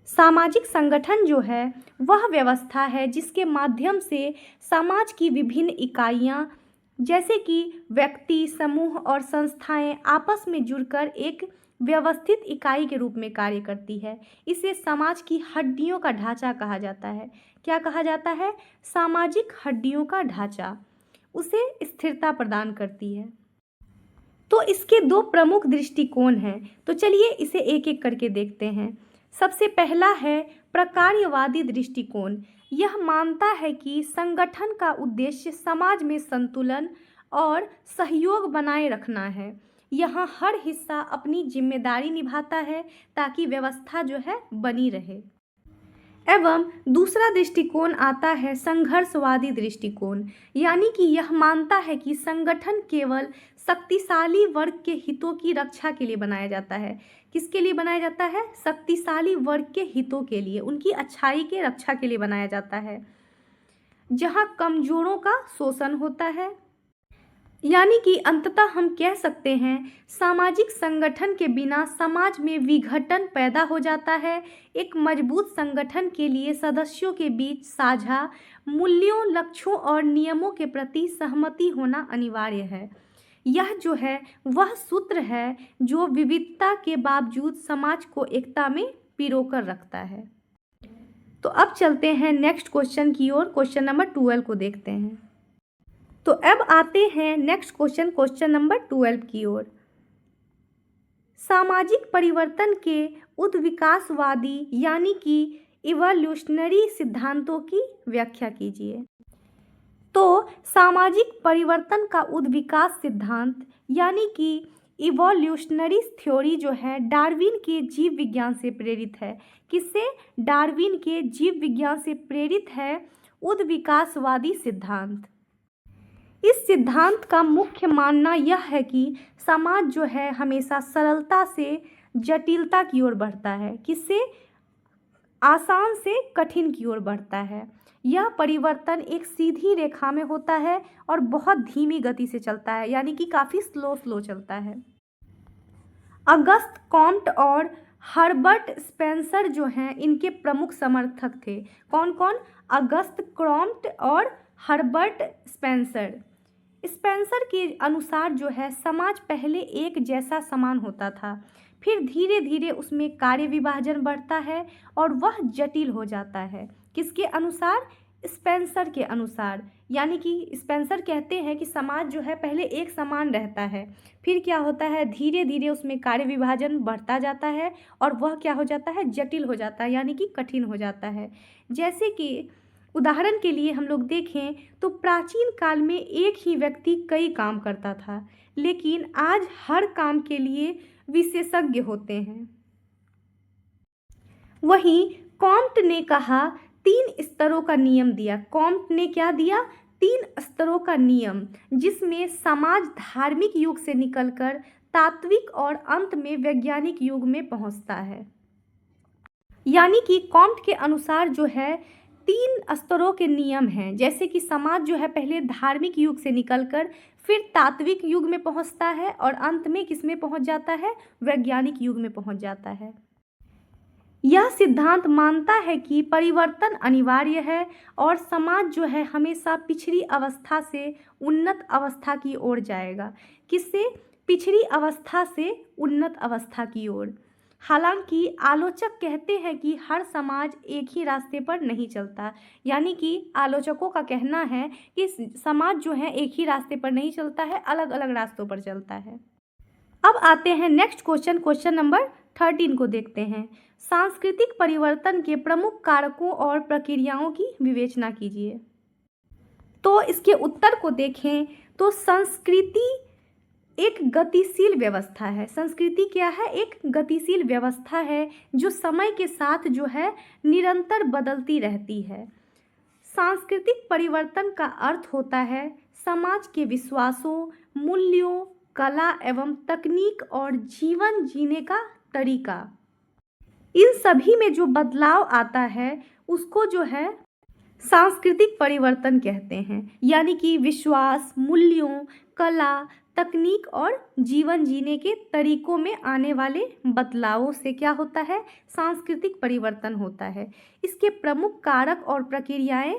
सामाजिक संगठन जो है वह व्यवस्था है जिसके माध्यम से समाज की विभिन्न इकाइयां जैसे कि व्यक्ति, समूह और संस्थाएं आपस में जुड़कर एक व्यवस्थित इकाई के रूप में कार्य करती है। इसे समाज की हड्डियों का ढांचा कहा जाता है। क्या कहा जाता है? सामाजिक हड्डियों का ढांचा। उसे स्थिरता प्रदान करती है। तो इसके 2 प्रमुख दृष्टिकोण हैं, तो चलिए इसे एक एक करके देखते हैं। सबसे पहला है प्रकार्यवादी दृष्टिकोण। यह मानता है कि संगठन का उद्देश्य समाज में संतुलन, और सहयोग बनाए रखना है। यहाँ हर हिस्सा अपनी जिम्मेदारी निभाता है ताकि व्यवस्था जो है बनी रहे। एवं दूसरा दृष्टिकोण आता है संघर्षवादी दृष्टिकोण, यानी कि यह मानता है कि संगठन केवल शक्तिशाली वर्ग के हितों की रक्षा के लिए बनाया जाता है। किसके लिए बनाया जाता है? शक्तिशाली वर्ग के हितों के लिए, उनकी अच्छाई के रक्षा के लिए बनाया जाता है, जहां कमजोरों का शोषण होता है। यानी कि अंततः हम कह सकते हैं सामाजिक संगठन के बिना समाज में विघटन पैदा हो जाता है। एक मजबूत संगठन के लिए सदस्यों के बीच साझा मूल्यों, लक्ष्यों और नियमों के प्रति सहमति होना अनिवार्य है। यह जो है वह सूत्र है जो विविधता के बावजूद समाज को एकता में पिरोकर रखता है। तो अब चलते हैं नेक्स्ट क्वेश्चन की ओर। क्वेश्चन नंबर 12 को देखते हैं। तो अब आते हैं नेक्स्ट क्वेश्चन, क्वेश्चन नंबर 12 की ओर। सामाजिक परिवर्तन के उद्विकासवादी यानी कि इवोल्यूशनरी सिद्धांतों की व्याख्या कीजिए। तो सामाजिक परिवर्तन का उद्विकास सिद्धांत यानी कि इवोल्यूशनरी थ्योरी जो है डार्विन के जीव विज्ञान से प्रेरित है। किससे? डार्विन के जीव विज्ञान से प्रेरित है उद्विकासवादी सिद्धांत। इस सिद्धांत का मुख्य मानना यह है कि समाज जो है हमेशा सरलता से जटिलता की ओर बढ़ता है। किससे? आसान से कठिन की ओर बढ़ता है। यह परिवर्तन एक सीधी रेखा में होता है और बहुत धीमी गति से चलता है, यानी कि काफ़ी स्लो चलता है। अगस्त कॉम्ट और हर्बर्ट स्पेंसर जो हैं इनके प्रमुख समर्थक थे। कौन कौन? अगस्त कॉम्ट और हर्बर्ट स्पेंसर। स्पेंसर के अनुसार जो है समाज पहले एक जैसा समान होता था, फिर धीरे धीरे उसमें कार्य विभाजन बढ़ता है और वह जटिल हो जाता है। किसके अनुसार? स्पेंसर के अनुसार। यानी कि स्पेंसर कहते हैं कि समाज जो है पहले एक समान रहता है, फिर क्या होता है धीरे धीरे उसमें कार्य विभाजन बढ़ता जाता है और वह क्या हो जाता है? जटिल हो जाता है, यानी कि कठिन हो जाता है। जैसे कि उदाहरण के लिए हम लोग देखें तो प्राचीन काल में एक ही व्यक्ति कई काम करता था, लेकिन आज हर काम के लिए विशेषज्ञ होते हैं। वहीं कॉम्ट ने कहा 3 स्तरों का नियम दिया। कॉम्ट ने क्या दिया? 3 स्तरों का नियम, जिसमें समाज धार्मिक युग से निकलकर तात्विक और अंत में वैज्ञानिक युग में पहुंचता है। यानी कि कॉम्ट के अनुसार जो है 3 स्तरों के नियम हैं, जैसे कि समाज जो है पहले धार्मिक युग से निकलकर फिर तात्विक युग में पहुंचता है और अंत में किस में पहुंच जाता है? वैज्ञानिक युग में पहुंच जाता है। यह सिद्धांत मानता है कि परिवर्तन अनिवार्य है और समाज जो है हमेशा पिछड़ी अवस्था से उन्नत अवस्था की ओर जाएगा। किससे? पिछड़ी अवस्था से उन्नत अवस्था की ओर। हालांकि आलोचक कहते हैं कि हर समाज एक ही रास्ते पर नहीं चलता, यानी कि आलोचकों का कहना है कि समाज जो है एक ही रास्ते पर नहीं चलता है, अलग अलग रास्तों पर चलता है। अब आते हैं नेक्स्ट क्वेश्चन, क्वेश्चन नंबर 13 को देखते हैं। सांस्कृतिक परिवर्तन के प्रमुख कारकों और प्रक्रियाओं की विवेचना कीजिए। तो इसके उत्तर को देखें तो संस्कृति एक गतिशील व्यवस्था है। संस्कृति क्या है? एक गतिशील व्यवस्था है जो समय के साथ जो है निरंतर बदलती रहती है। सांस्कृतिक परिवर्तन का अर्थ होता है समाज के विश्वासों, मूल्यों, कला एवं तकनीक और जीवन जीने का तरीका, इन सभी में जो बदलाव आता है उसको जो है सांस्कृतिक परिवर्तन कहते हैं। यानी कि विश्वास, मूल्यों, कला, तकनीक और जीवन जीने के तरीकों में आने वाले बदलावों से क्या होता है? सांस्कृतिक परिवर्तन होता है। इसके प्रमुख कारक और प्रक्रियाएं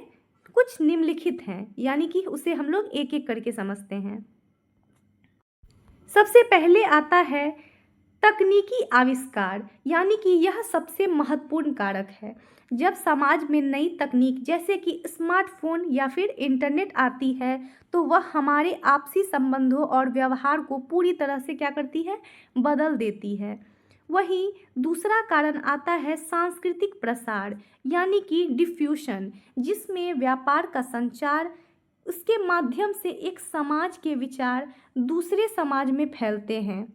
कुछ निम्नलिखित हैं, यानी कि उसे हम लोग एक एक करके समझते हैं। सबसे पहले आता है तकनीकी आविष्कार, यानी कि यह सबसे महत्वपूर्ण कारक है। जब समाज में नई तकनीक जैसे कि स्मार्टफोन या फिर इंटरनेट आती है तो वह हमारे आपसी संबंधों और व्यवहार को पूरी तरह से क्या करती है? बदल देती है। वहीं दूसरा कारण आता है सांस्कृतिक प्रसार, यानी कि डिफ्यूशन, जिसमें व्यापार का संचार, उसके माध्यम से एक समाज के विचार दूसरे समाज में फैलते हैं।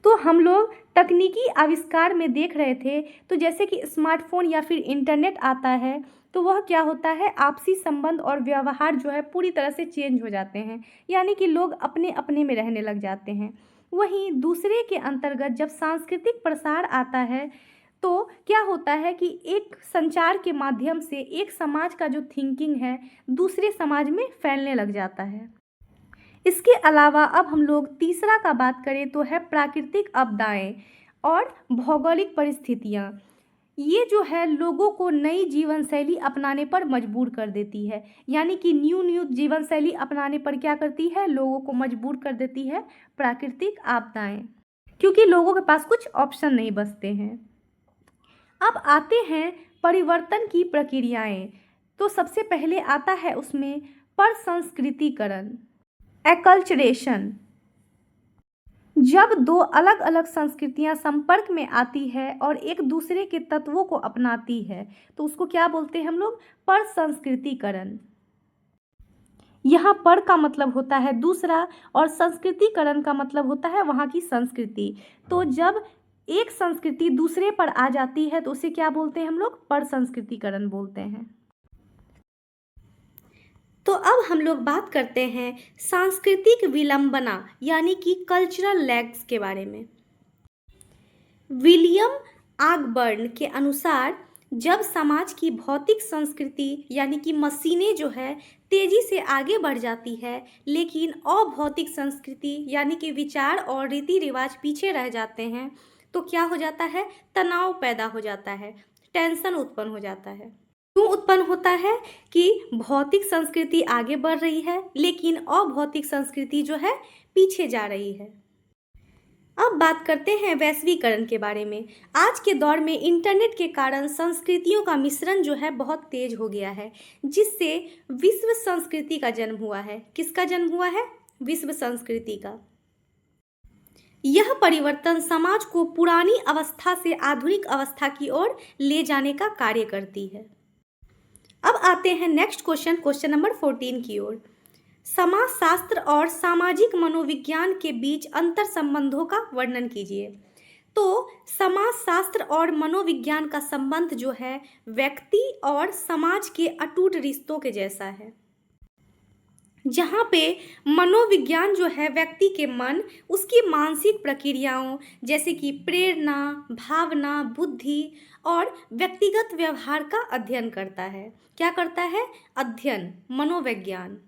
तो हम लोग तकनीकी आविष्कार में देख रहे थे, तो जैसे कि स्मार्टफोन या फिर इंटरनेट आता है, तो वह क्या होता है, आपसी संबंध और व्यवहार जो है पूरी तरह से चेंज हो जाते हैं, यानी कि लोग अपने अपने में रहने लग जाते हैं। वहीं दूसरे के अंतर्गत जब सांस्कृतिक प्रसार आता है, तो क्या होता है कि एक संचार के माध्यम से एक समाज का जो थिंकिंग है दूसरे समाज में फैलने लग जाता है। इसके अलावा अब हम लोग तीसरा का बात करें तो है प्राकृतिक आपदाएं और भौगोलिक परिस्थितियाँ। ये जो है लोगों को नई जीवन शैली अपनाने पर मजबूर कर देती है, यानी कि न्यू न्यू जीवन शैली अपनाने पर क्या करती है, लोगों को मजबूर कर देती है प्राकृतिक आपदाएं, क्योंकि लोगों के पास कुछ ऑप्शन नहीं बचते हैं। अब आते हैं परिवर्तन की प्रक्रियाएं। तो सबसे पहले आता है उसमें परसंस्कृतिकरण, एक्लचरेशन। जब दो अलग अलग संस्कृतियां संपर्क में आती है और एक दूसरे के तत्वों को अपनाती है, तो उसको क्या बोलते हैं हम लोग, परसंस्कृतिकरण। यहाँ पर का मतलब होता है दूसरा और संस्कृतिकरण का मतलब होता है वहाँ की संस्कृति। तो जब एक संस्कृति दूसरे पर आ जाती है तो उसे क्या बोलते हैं हम लोग, परसंस्कृतिकरण बोलते हैं। तो अब हम लोग बात करते हैं सांस्कृतिक विलंबना यानी कि कल्चरल लैग्स के बारे में। विलियम आगबर्न के अनुसार जब समाज की भौतिक संस्कृति यानी कि मशीनें जो है तेजी से आगे बढ़ जाती है, लेकिन अभौतिक संस्कृति यानी कि विचार और रीति रिवाज पीछे रह जाते हैं, तो क्या हो जाता है, तनाव पैदा हो जाता है, टेंशन उत्पन्न हो जाता है। क्यों उत्पन्न होता है कि भौतिक संस्कृति आगे बढ़ रही है लेकिन अभौतिक संस्कृति जो है पीछे जा रही है। अब बात करते हैं वैश्वीकरण के बारे में। आज के दौर में इंटरनेट के कारण संस्कृतियों का मिश्रण जो है बहुत तेज हो गया है, जिससे विश्व संस्कृति का जन्म हुआ है। किसका जन्म हुआ है, विश्व संस्कृति का। यह परिवर्तन समाज को पुरानी अवस्था से आधुनिक अवस्था की ओर ले जाने का कार्य करती है। अब आते हैं नेक्स्ट क्वेश्चन, क्वेश्चन नंबर 14 की ओर। समाजशास्त्र और सामाजिक मनोविज्ञान के बीच अंतर संबंधों का वर्णन कीजिए। तो समाजशास्त्र और मनोविज्ञान का संबंध जो है व्यक्ति और समाज के अटूट रिश्तों के जैसा है, जहाँ पे मनोविज्ञान जो है व्यक्ति के मन, उसकी मानसिक प्रक्रियाओं जैसे कि प्रेरणा, भावना, बुद्धि और व्यक्तिगत व्यवहार का अध्ययन करता है। क्या करता है, अध्ययन, मनोविज्ञान।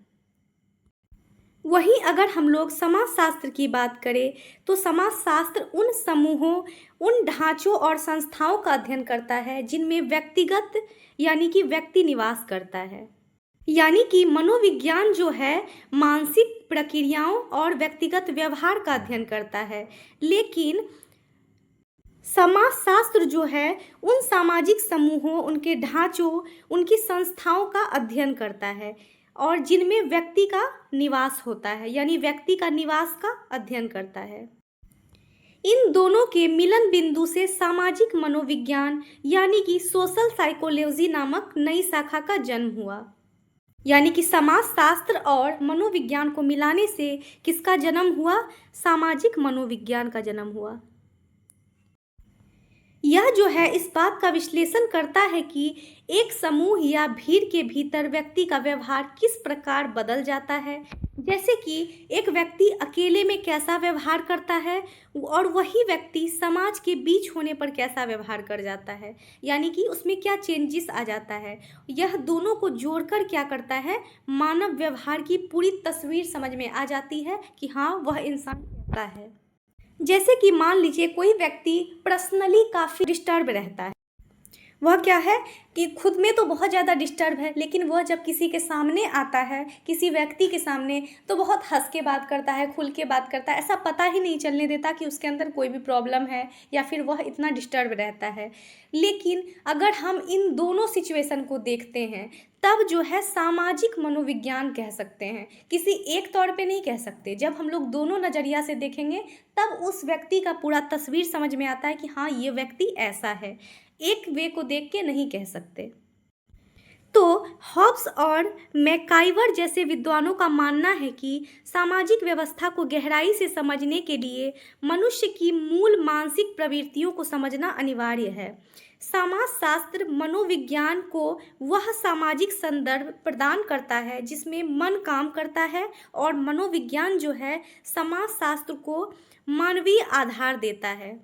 वहीं अगर हम लोग समाजशास्त्र की बात करें तो समाजशास्त्र उन समूहों, उन ढांचों और संस्थाओं का अध्ययन करता है जिनमें व्यक्तिगत यानी कि व्यक्ति निवास करता है। यानी कि मनोविज्ञान जो है मानसिक प्रक्रियाओं और व्यक्तिगत व्यवहार का अध्ययन करता है, लेकिन समाजशास्त्र जो है उन सामाजिक समूहों, उनके ढांचों, उनकी संस्थाओं का अध्ययन करता है और जिनमें व्यक्ति का निवास होता है, यानी व्यक्ति का निवास का अध्ययन करता है। इन दोनों के मिलन बिंदु से सामाजिक मनोविज्ञान यानी कि सोशल साइकोलॉजी नामक नई शाखा का जन्म हुआ। यानी कि समाजशास्त्र और मनोविज्ञान को मिलाने से किसका जन्म हुआ, सामाजिक मनोविज्ञान का जन्म हुआ। यह जो है इस बात का विश्लेषण करता है कि एक समूह या भीड़ के भीतर व्यक्ति का व्यवहार किस प्रकार बदल जाता है, जैसे कि एक व्यक्ति अकेले में कैसा व्यवहार करता है और वही व्यक्ति समाज के बीच होने पर कैसा व्यवहार कर जाता है, यानी कि उसमें क्या चेंजेस आ जाता है। यह दोनों को जोड़कर क्या करता है, मानव व्यवहार की पूरी तस्वीर समझ में आ जाती है कि हाँ वह इंसान कैसा है। जैसे कि मान लीजिए कोई व्यक्ति पर्सनली काफ़ी डिस्टर्ब रहता है, वह क्या है कि खुद में तो बहुत ज़्यादा डिस्टर्ब है, लेकिन वह जब किसी के सामने आता है, किसी व्यक्ति के सामने, तो बहुत हंस के बात करता है, खुल के बात करता है, ऐसा पता ही नहीं चलने देता कि उसके अंदर कोई भी प्रॉब्लम है या फिर वह इतना डिस्टर्ब रहता है। लेकिन अगर हम इन दोनों सिचुएशन को देखते हैं तब जो है सामाजिक मनोविज्ञान कह सकते हैं, किसी एक तौर पे नहीं कह सकते। जब हम लोग दोनों नज़रिया से देखेंगे तब उस व्यक्ति का पूरा तस्वीर समझ में आता है कि हाँ ये व्यक्ति ऐसा है, एक वे को देख के नहीं कह सकते। तो हॉब्स और मैकाइवर जैसे विद्वानों का मानना है कि सामाजिक व्यवस्था को गहराई से समझने के लिए मनुष्य की मूल मानसिक प्रवृत्तियों को समझना अनिवार्य है। समाजशास्त्र मनोविज्ञान को वह सामाजिक संदर्भ प्रदान करता है जिसमें मन काम करता है, और मनोविज्ञान जो है समाजशास्त्र को मानवीय आधार देता है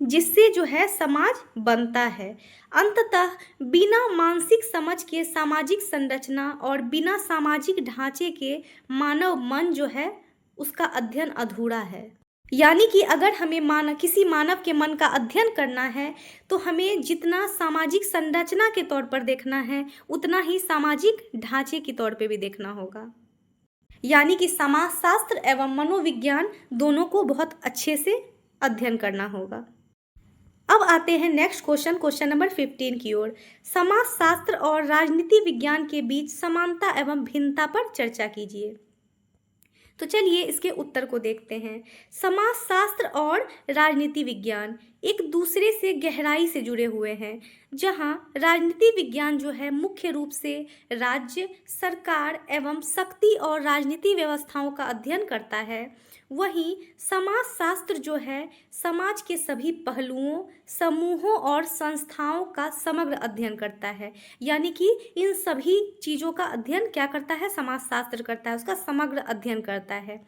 जिससे जो है समाज बनता है। अंततः बिना मानसिक समझ के सामाजिक संरचना और बिना सामाजिक ढांचे के मानव मन जो है उसका अध्ययन अधूरा है। यानी कि अगर हमें किसी मानव के मन का अध्ययन करना है तो हमें जितना सामाजिक संरचना के तौर पर देखना है उतना ही सामाजिक ढांचे के तौर पर भी देखना होगा। यानी कि समाजशास्त्र एवं मनोविज्ञान दोनों को बहुत अच्छे से अध्ययन करना होगा। अब आते हैं नेक्स्ट क्वेश्चन नंबर 15 की ओर। समाजशास्त्र और राजनीति विज्ञान के बीच समानता एवं भिन्नता पर चर्चा कीजिए। तो चलिए इसके उत्तर को देखते हैं। समाजशास्त्र और राजनीति विज्ञान एक दूसरे से गहराई से जुड़े हुए हैं। जहां राजनीति विज्ञान जो है मुख्य रूप से राज्य, सरकार एवं शक्ति और राजनीति व्यवस्थाओं का अध्ययन करता है, वहीं समाजशास्त्र जो है समाज के सभी पहलुओं, समूहों और संस्थाओं का समग्र अध्ययन करता है। यानी कि इन सभी चीज़ों का अध्ययन क्या करता है? समाजशास्त्र करता है, उसका समग्र अध्ययन करता है।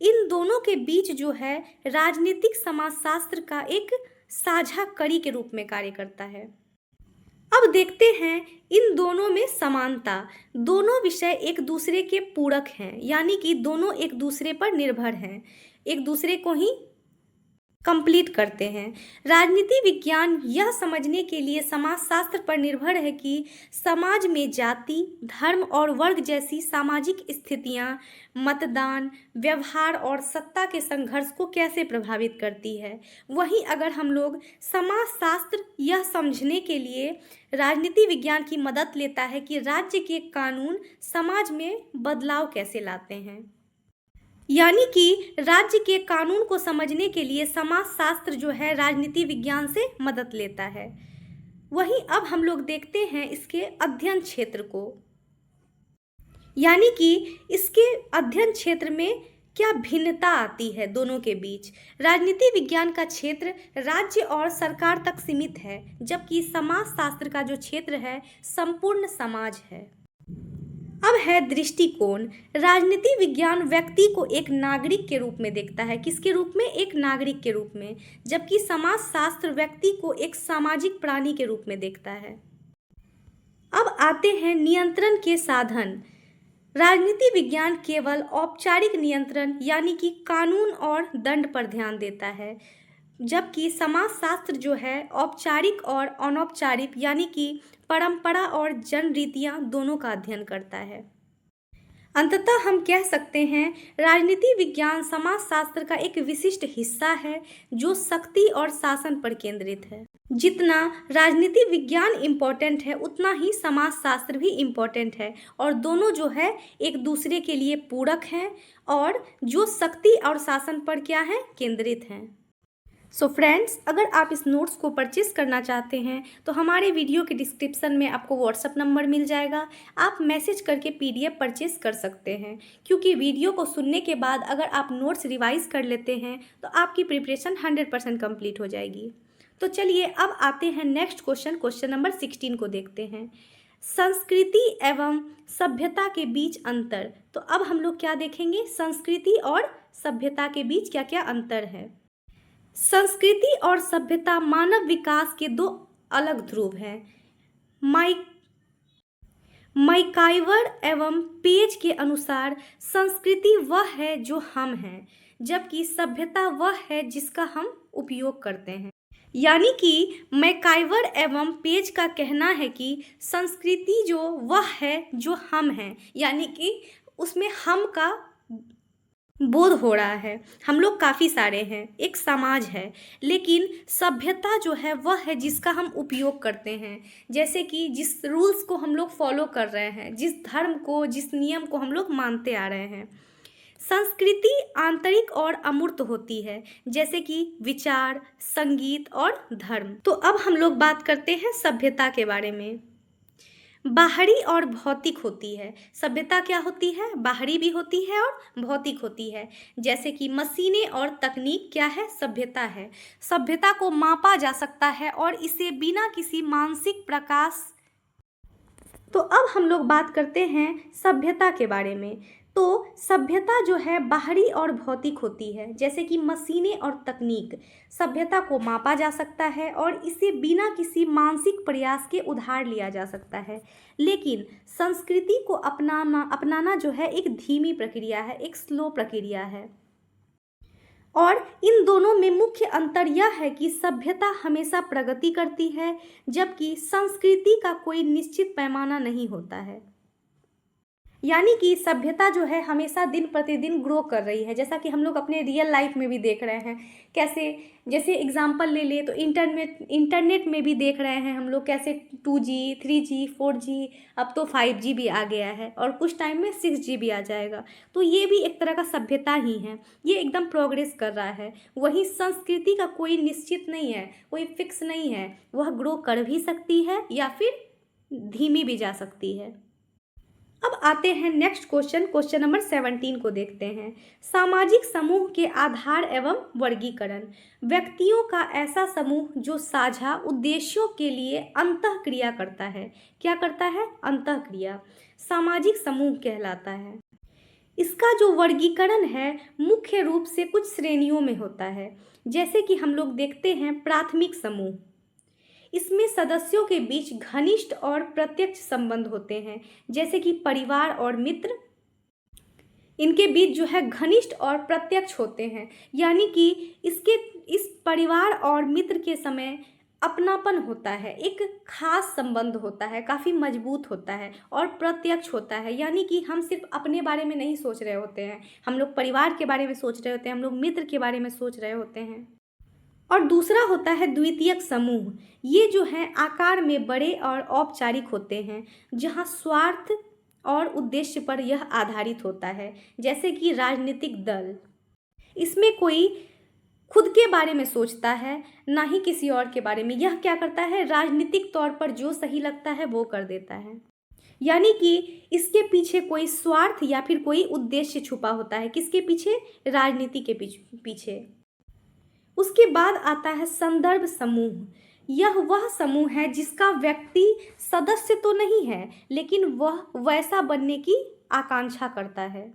इन दोनों के बीच जो है राजनीतिक समाजशास्त्र का एक साझा कड़ी के रूप में कार्य करता है। अब देखते हैं इन दोनों में समानता। दोनों विषय एक दूसरे के पूरक हैं, यानी कि दोनों एक दूसरे पर निर्भर हैं, एक दूसरे को ही कंप्लीट करते हैं। राजनीति विज्ञान यह समझने के लिए समाजशास्त्र पर निर्भर है कि समाज में जाति, धर्म और वर्ग जैसी सामाजिक स्थितियां मतदान, व्यवहार और सत्ता के संघर्ष को कैसे प्रभावित करती है। वहीं अगर हम लोग समाजशास्त्र यह समझने के लिए राजनीति विज्ञान की मदद लेता है कि राज्य के कानून समाज में बदलाव कैसे लाते हैं। यानी कि राज्य के कानून को समझने के लिए समाजशास्त्र जो है राजनीति विज्ञान से मदद लेता है। वहीं अब हम लोग देखते हैं इसके अध्ययन क्षेत्र को, यानी कि इसके अध्ययन क्षेत्र में क्या भिन्नता आती है दोनों के बीच। राजनीति विज्ञान का क्षेत्र राज्य और सरकार तक सीमित है, जबकि समाजशास्त्र का जो क्षेत्र है संपूर्ण समाज है। अब है दृष्टिकोण। राजनीति विज्ञान व्यक्ति को एक नागरिक के रूप में देखता है। किसके रूप में? एक नागरिक के रूप में। जबकि समाजशास्त्र व्यक्ति को एक सामाजिक प्राणी के रूप में देखता है। अब आते हैं नियंत्रण के साधन। राजनीति विज्ञान केवल औपचारिक नियंत्रण यानी कि कानून और दंड पर ध्यान देता है, जबकि समाजशास्त्र जो है औपचारिक और अनौपचारिक यानी कि परंपरा और जन रीतियाँ दोनों का अध्ययन करता है। अंततः हम कह सकते हैं राजनीति विज्ञान समाजशास्त्र का एक विशिष्ट हिस्सा है जो शक्ति और शासन पर केंद्रित है। जितना राजनीति विज्ञान इम्पोर्टेंट है उतना ही समाजशास्त्र भी इम्पोर्टेंट है, और दोनों जो है एक दूसरे के लिए पूरक हैं और जो शक्ति और शासन पर क्या है? केंद्रित हैं। सो फ्रेंड्स, अगर आप इस नोट्स को परचेस करना चाहते हैं तो हमारे वीडियो के डिस्क्रिप्शन में आपको व्हाट्सएप नंबर मिल जाएगा। आप मैसेज करके PDF परचेस कर सकते हैं, क्योंकि वीडियो को सुनने के बाद अगर आप नोट्स रिवाइज कर लेते हैं तो आपकी प्रिपरेशन 100% कंप्लीट हो जाएगी। तो चलिए अब आते हैं नेक्स्ट क्वेश्चन नंबर 16 को देखते हैं। संस्कृति एवं सभ्यता के बीच अंतर। तो अब हम लोग क्या देखेंगे? संस्कृति और सभ्यता के बीच क्या क्या अंतर है। संस्कृति और सभ्यता मानव विकास के दो अलग ध्रुव हैं। मैकाइवर एवं पेज के अनुसार संस्कृति वह है जो हम हैं, जबकि सभ्यता वह है जिसका हम उपयोग करते हैं। यानी कि मैकाइवर एवं पेज का कहना है कि संस्कृति जो वह है जो हम हैं, यानी कि उसमें हम का बोध हो रहा है। हम लोग काफ़ी सारे हैं, एक समाज है, लेकिन सभ्यता जो है वह है जिसका हम उपयोग करते हैं। जैसे कि जिस रूल्स को हम लोग फॉलो कर रहे हैं, जिस धर्म को, जिस नियम को हम लोग मानते आ रहे हैं। संस्कृति आंतरिक और अमूर्त होती है, जैसे कि विचार, संगीत और धर्म। तो अब हम लोग बात करते हैं सभ्यता के बारे में। बाहरी और भौतिक होती है। सभ्यता क्या होती है? बाहरी भी होती है और भौतिक होती है। जैसे कि मशीनें और तकनीक क्या है? सभ्यता है। सभ्यता को मापा जा सकता है और इसे बिना किसी मानसिक प्रकाश। तो अब हम लोग बात करते हैं सभ्यता के बारे में। तो सभ्यता जो है बाहरी और भौतिक होती है, जैसे कि मशीनें और तकनीक। सभ्यता को मापा जा सकता है और इसे बिना किसी मानसिक प्रयास के उधार लिया जा सकता है। लेकिन संस्कृति को अपनाना जो है एक धीमी प्रक्रिया है, एक स्लो प्रक्रिया है। और इन दोनों में मुख्य अंतर यह है कि सभ्यता हमेशा प्रगति करती है, जबकि संस्कृति का कोई निश्चित पैमाना नहीं होता है। यानी कि सभ्यता जो है हमेशा दिन प्रतिदिन ग्रो कर रही है, जैसा कि हम लोग अपने रियल लाइफ में भी देख रहे हैं। कैसे? जैसे एग्जांपल ले ले तो इंटरनेट में भी देख रहे हैं हम लोग कैसे 2G 3G 4G, अब तो 5G भी आ गया है और कुछ टाइम में 6G भी आ जाएगा। तो ये भी एक तरह का सभ्यता ही है, ये एकदम प्रोग्रेस कर रहा है। वही संस्कृति का कोई निश्चित नहीं है, कोई फिक्स नहीं है, वह ग्रो कर भी सकती है या फिर धीमी भी जा सकती है। अब आते हैं नेक्स्ट क्वेश्चन नंबर 17 को देखते हैं। सामाजिक समूह के आधार एवं वर्गीकरण। व्यक्तियों का ऐसा समूह जो साझा उद्देश्यों के लिए अंतःक्रिया करता है। क्या करता है? अंतःक्रिया। सामाजिक समूह कहलाता है। इसका जो वर्गीकरण है मुख्य रूप से कुछ श्रेणियों में होता है। जैसे कि हम लोग देखते हैं प्राथमिक समूह। इसमें सदस्यों के बीच घनिष्ठ और प्रत्यक्ष संबंध होते हैं, जैसे कि परिवार और मित्र। इनके बीच जो है घनिष्ठ और प्रत्यक्ष होते हैं, यानी कि इस परिवार और मित्र के समय अपनापन होता है, एक खास संबंध होता है, काफ़ी मजबूत होता है और प्रत्यक्ष होता है। यानी कि हम सिर्फ अपने बारे में नहीं सोच रहे होते हैं, हम लोग परिवार के बारे में सोच रहे होते हैं, हम लोग मित्र के बारे में सोच रहे होते हैं। और दूसरा होता है द्वितीयक समूह। ये जो हैं आकार में बड़े और औपचारिक होते हैं, जहाँ स्वार्थ और उद्देश्य पर यह आधारित होता है, जैसे कि राजनीतिक दल। इसमें कोई खुद के बारे में सोचता है, ना ही किसी और के बारे में। यह क्या करता है? राजनीतिक तौर पर जो सही लगता है वो कर देता है। यानी कि इसके पीछे कोई स्वार्थ या फिर कोई उद्देश्य छुपा होता है। किसके पीछे? राजनीति के पीछे। उसके बाद आता है संदर्भ समूह। यह वह समूह है जिसका व्यक्ति सदस्य तो नहीं है, लेकिन वह वैसा बनने की आकांक्षा करता है।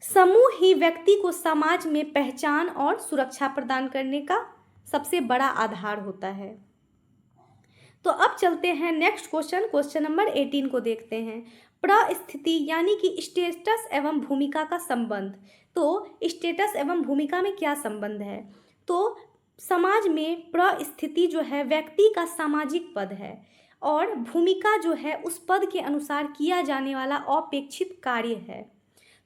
समूह ही व्यक्ति को समाज में पहचान और सुरक्षा प्रदान करने का सबसे बड़ा आधार होता है। तो अब चलते हैं नेक्स्ट क्वेश्चन नंबर 18 को देखते हैं। परिस्थिति यानी कि स्टेटस एवं भूमिका का संबंध। तो स्टेटस एवं भूमिका में क्या संबंध है? तो समाज में परिस्थिति जो है व्यक्ति का सामाजिक पद है और भूमिका जो है उस पद के अनुसार किया जाने वाला अपेक्षित कार्य है।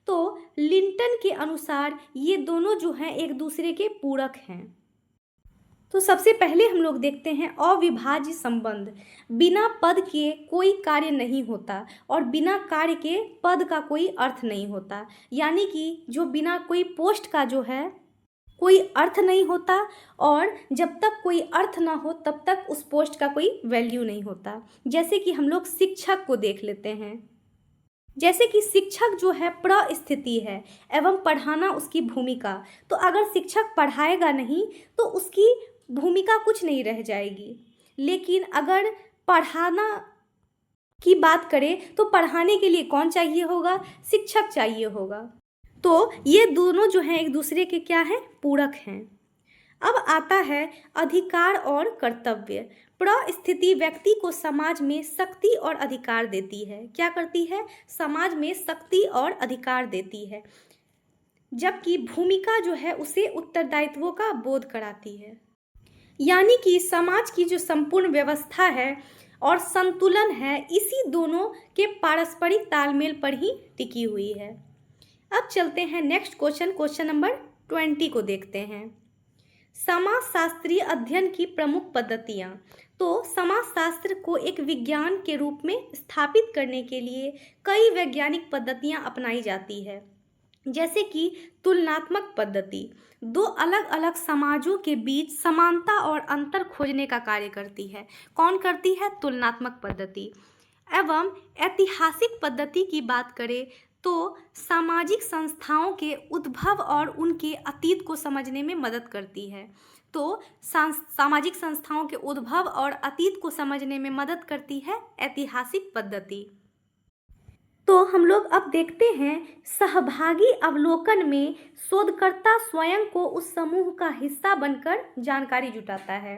तो लिंटन के अनुसार ये दोनों जो हैं एक दूसरे के पूरक हैं। तो सबसे पहले हम लोग देखते हैं अविभाज्य संबंध। बिना पद के कोई कार्य नहीं होता और बिना कार्य के पद का कोई अर्थ नहीं होता। यानी कि जो बिना कोई पोस्ट का जो है कोई अर्थ नहीं होता, और जब तक कोई अर्थ ना हो तब तक उस पोस्ट का कोई वैल्यू नहीं होता। जैसे कि हम लोग शिक्षक को देख लेते हैं। जैसे कि शिक्षक जो है परिस्थिति है एवं पढ़ाना उसकी भूमिका। तो अगर शिक्षक पढ़ाएगा नहीं तो उसकी भूमिका कुछ नहीं रह जाएगी। लेकिन अगर पढ़ाना की बात करें तो पढ़ाने के लिए कौन चाहिए होगा? शिक्षक चाहिए होगा। तो ये दोनों जो हैं एक दूसरे के क्या हैं? पूरक हैं। अब आता है अधिकार और कर्तव्य। परिस्थिति व्यक्ति को समाज में शक्ति और अधिकार देती है। क्या करती है? समाज में शक्ति और अधिकार देती है, जबकि भूमिका जो है उसे उत्तरदायित्वों का बोध कराती है। यानी कि समाज की जो संपूर्ण व्यवस्था है और संतुलन है, इसी दोनों के पारस्परिक तालमेल पर ही टिकी हुई है। अब चलते हैं नेक्स्ट क्वेश्चन नंबर 20 को देखते हैं। समाजशास्त्रीय अध्ययन की प्रमुख पद्धतियाँ। तो समाजशास्त्र को एक विज्ञान के रूप में स्थापित करने के लिए कई वैज्ञानिक पद्धतियाँ अपनाई जाती है, जैसे कि तुलनात्मक पद्धति दो अलग अलग समाजों के बीच समानता और अंतर खोजने का कार्य करती है। कौन करती है? तुलनात्मक पद्धति। एवं ऐतिहासिक पद्धति की बात करें तो सामाजिक संस्थाओं के उद्भव और उनके अतीत को समझने में मदद करती है। तो सामाजिक संस्थाओं के उद्भव और अतीत को समझने में मदद करती है ऐतिहासिक पद्धति। तो हम लोग अब देखते हैं सहभागी अवलोकन में शोधकर्ता स्वयं को उस समूह का हिस्सा बनकर जानकारी जुटाता है।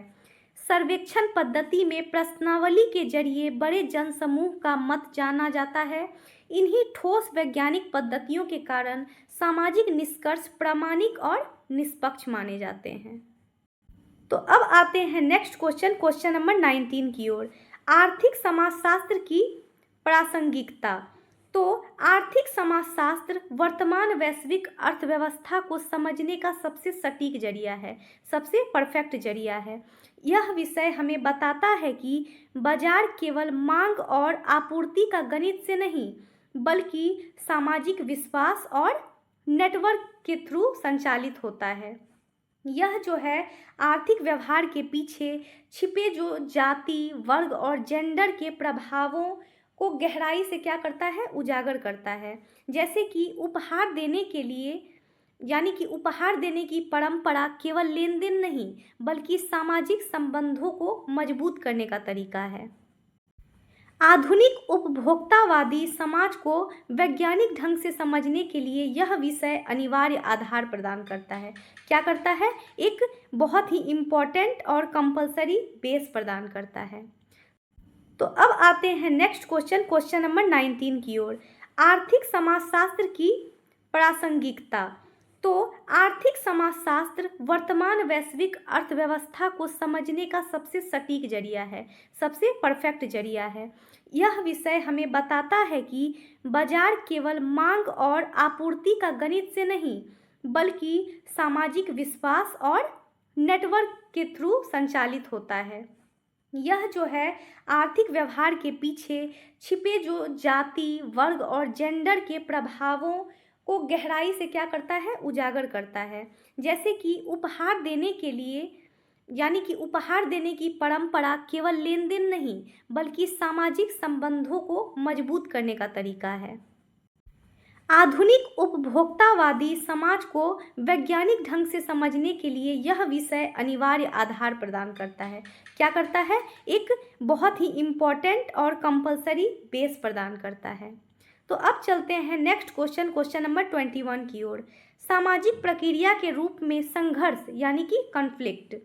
सर्वेक्षण पद्धति में प्रश्नावली के जरिए बड़े जनसमूह का मत जाना जाता है। इन्हीं ठोस वैज्ञानिक पद्धतियों के कारण सामाजिक निष्कर्ष प्रामाणिक और निष्पक्ष माने जाते हैं। तो अब आते हैं नेक्स्ट क्वेश्चन नंबर 19 की ओर। आर्थिक समाजशास्त्र की प्रासंगिकता। तो आर्थिक समाजशास्त्र वर्तमान वैश्विक अर्थव्यवस्था को समझने का सबसे सटीक जरिया है, सबसे परफेक्ट जरिया है। यह विषय हमें बताता है कि बाजार केवल मांग और आपूर्ति का गणित से नहीं, बल्कि सामाजिक विश्वास और नेटवर्क के थ्रू संचालित होता है। यह जो है आर्थिक व्यवहार के पीछे छिपे जो जाति, वर्ग और जेंडर के प्रभावों को गहराई से क्या करता है? उजागर करता है। जैसे कि उपहार देने के लिए यानी कि उपहार देने की परंपरा केवल लेन देन नहीं, बल्कि सामाजिक संबंधों को मजबूत करने का तरीका है। आधुनिक उपभोक्तावादी समाज को वैज्ञानिक ढंग से समझने के लिए यह विषय अनिवार्य आधार प्रदान करता है। क्या करता है? एक बहुत ही इम्पोर्टेंट और कंपलसरी बेस प्रदान करता है। तो अब आते हैं नेक्स्ट क्वेश्चन नंबर 19 की ओर। आर्थिक समाजशास्त्र की प्रासंगिकता। तो आर्थिक समाजशास्त्र वर्तमान वैश्विक अर्थव्यवस्था को समझने का सबसे सटीक जरिया है, सबसे परफेक्ट जरिया है। यह विषय हमें बताता है कि बाजार केवल मांग और आपूर्ति का गणित से नहीं, बल्कि सामाजिक विश्वास और नेटवर्क के थ्रू संचालित होता है। यह जो है आर्थिक व्यवहार के पीछे छिपे जो जाति, वर्ग और जेंडर के प्रभावों को गहराई से क्या करता है? उजागर करता है। जैसे कि उपहार देने के लिए यानी कि उपहार देने की परंपरा केवल लेन देन नहीं, बल्कि सामाजिक संबंधों को मजबूत करने का तरीका है। आधुनिक उपभोक्तावादी समाज को वैज्ञानिक ढंग से समझने के लिए यह विषय अनिवार्य आधार प्रदान करता है। क्या करता है? एक बहुत ही इम्पोर्टेंट और कंपलसरी बेस प्रदान करता है। तो अब चलते हैं नेक्स्ट क्वेश्चन नंबर 21 की ओर। सामाजिक प्रक्रिया के रूप में संघर्ष यानी कि कॉन्फ्लिक्ट।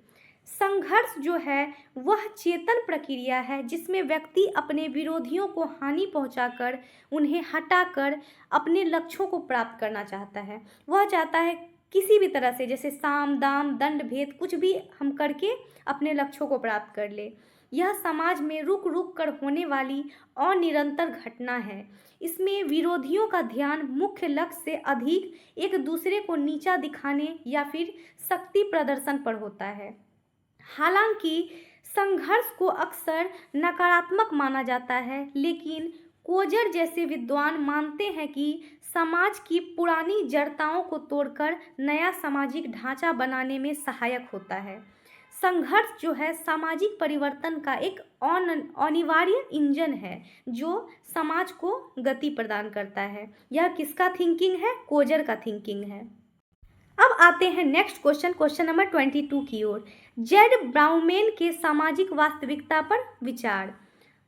संघर्ष जो है वह चेतन प्रक्रिया है जिसमें व्यक्ति अपने विरोधियों को हानि पहुंचाकर, उन्हें हटाकर अपने लक्ष्यों को प्राप्त करना चाहता है। वह चाहता है किसी भी तरह से, जैसे साम दाम दंड भेद, कुछ भी हम करके अपने लक्ष्यों को प्राप्त कर ले। यह समाज में रुक रुक कर होने वाली अनिरंतर घटना है। इसमें विरोधियों का ध्यान मुख्य लक्ष्य से अधिक एक दूसरे को नीचा दिखाने या फिर शक्ति प्रदर्शन पर होता है। हालांकि संघर्ष को अक्सर नकारात्मक माना जाता है, लेकिन कोजर जैसे विद्वान मानते हैं कि समाज की पुरानी जड़ताओं को तोड़कर नया सामाजिक ढांचा बनाने में सहायक होता है। संघर्ष जो है सामाजिक परिवर्तन का एक अनिवार्य इंजन है जो समाज को गति प्रदान करता है। यह किसका थिंकिंग है? कोजर का थिंकिंग है। अब आते हैं नेक्स्ट क्वेश्चन नंबर 22 की ओर। जेड ब्राउमैन के सामाजिक वास्तविकता पर विचार।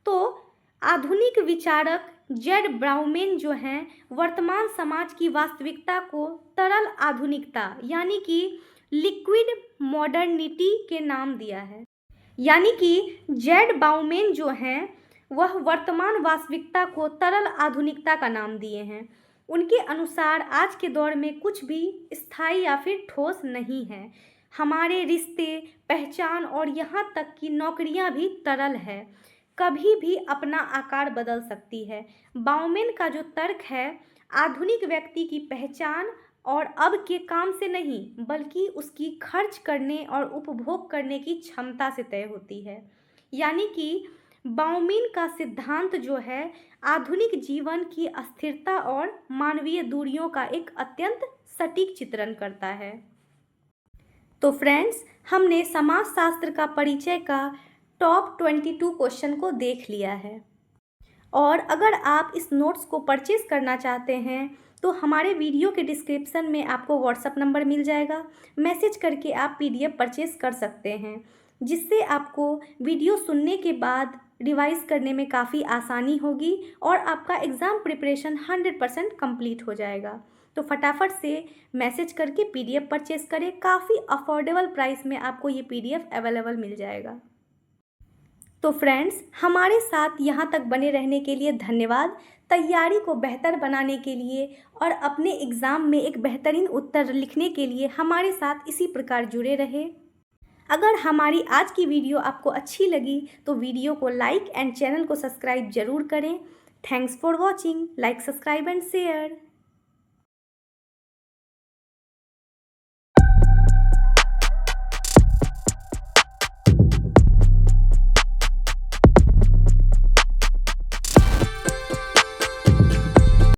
तो आधुनिक विचारक जेड ब्राउमैन जो हैं वर्तमान समाज की वास्तविकता को तरल आधुनिकता यानी कि लिक्विड मॉडर्निटी के नाम दिया है। यानी कि जेड ब्राउमैन जो हैं वह वर्तमान वास्तविकता को तरल आधुनिकता का नाम दिए हैं। उनके अनुसार आज के दौर में कुछ भी स्थायी या फिर ठोस नहीं है। हमारे रिश्ते, पहचान और यहाँ तक कि नौकरियाँ भी तरल है, कभी भी अपना आकार बदल सकती है। बाउमैन का जो तर्क है आधुनिक व्यक्ति की पहचान और अब के काम से नहीं, बल्कि उसकी खर्च करने और उपभोग करने की क्षमता से तय होती है। यानी कि बाउमीन का सिद्धांत जो है आधुनिक जीवन की अस्थिरता और मानवीय दूरियों का एक अत्यंत सटीक चित्रण करता है। तो फ्रेंड्स, हमने समाजशास्त्र का परिचय का टॉप 22 क्वेश्चन को देख लिया है। और अगर आप इस नोट्स को परचेज़ करना चाहते हैं तो हमारे वीडियो के डिस्क्रिप्शन में आपको व्हाट्सएप नंबर मिल जाएगा। मैसेज करके आप PDF परचेज़ कर सकते हैं, जिससे आपको वीडियो सुनने के बाद रिवाइज़ करने में काफ़ी आसानी होगी और आपका एग्ज़ाम प्रिपरेशन 100% कंप्लीट हो जाएगा। तो फटाफट से मैसेज करके PDF परचेज़ करें। काफ़ी अफोर्डेबल प्राइस में आपको ये PDF अवेलेबल मिल जाएगा। तो फ्रेंड्स, हमारे साथ यहाँ तक बने रहने के लिए धन्यवाद। तैयारी को बेहतर बनाने के लिए और अपने एग्ज़ाम में एक बेहतरीन उत्तर लिखने के लिए हमारे साथ इसी प्रकार जुड़े रहे। अगर हमारी आज की वीडियो आपको अच्छी लगी तो वीडियो को लाइक एंड चैनल को सब्सक्राइब जरूर करें। Thanks for watching. Like, subscribe and share.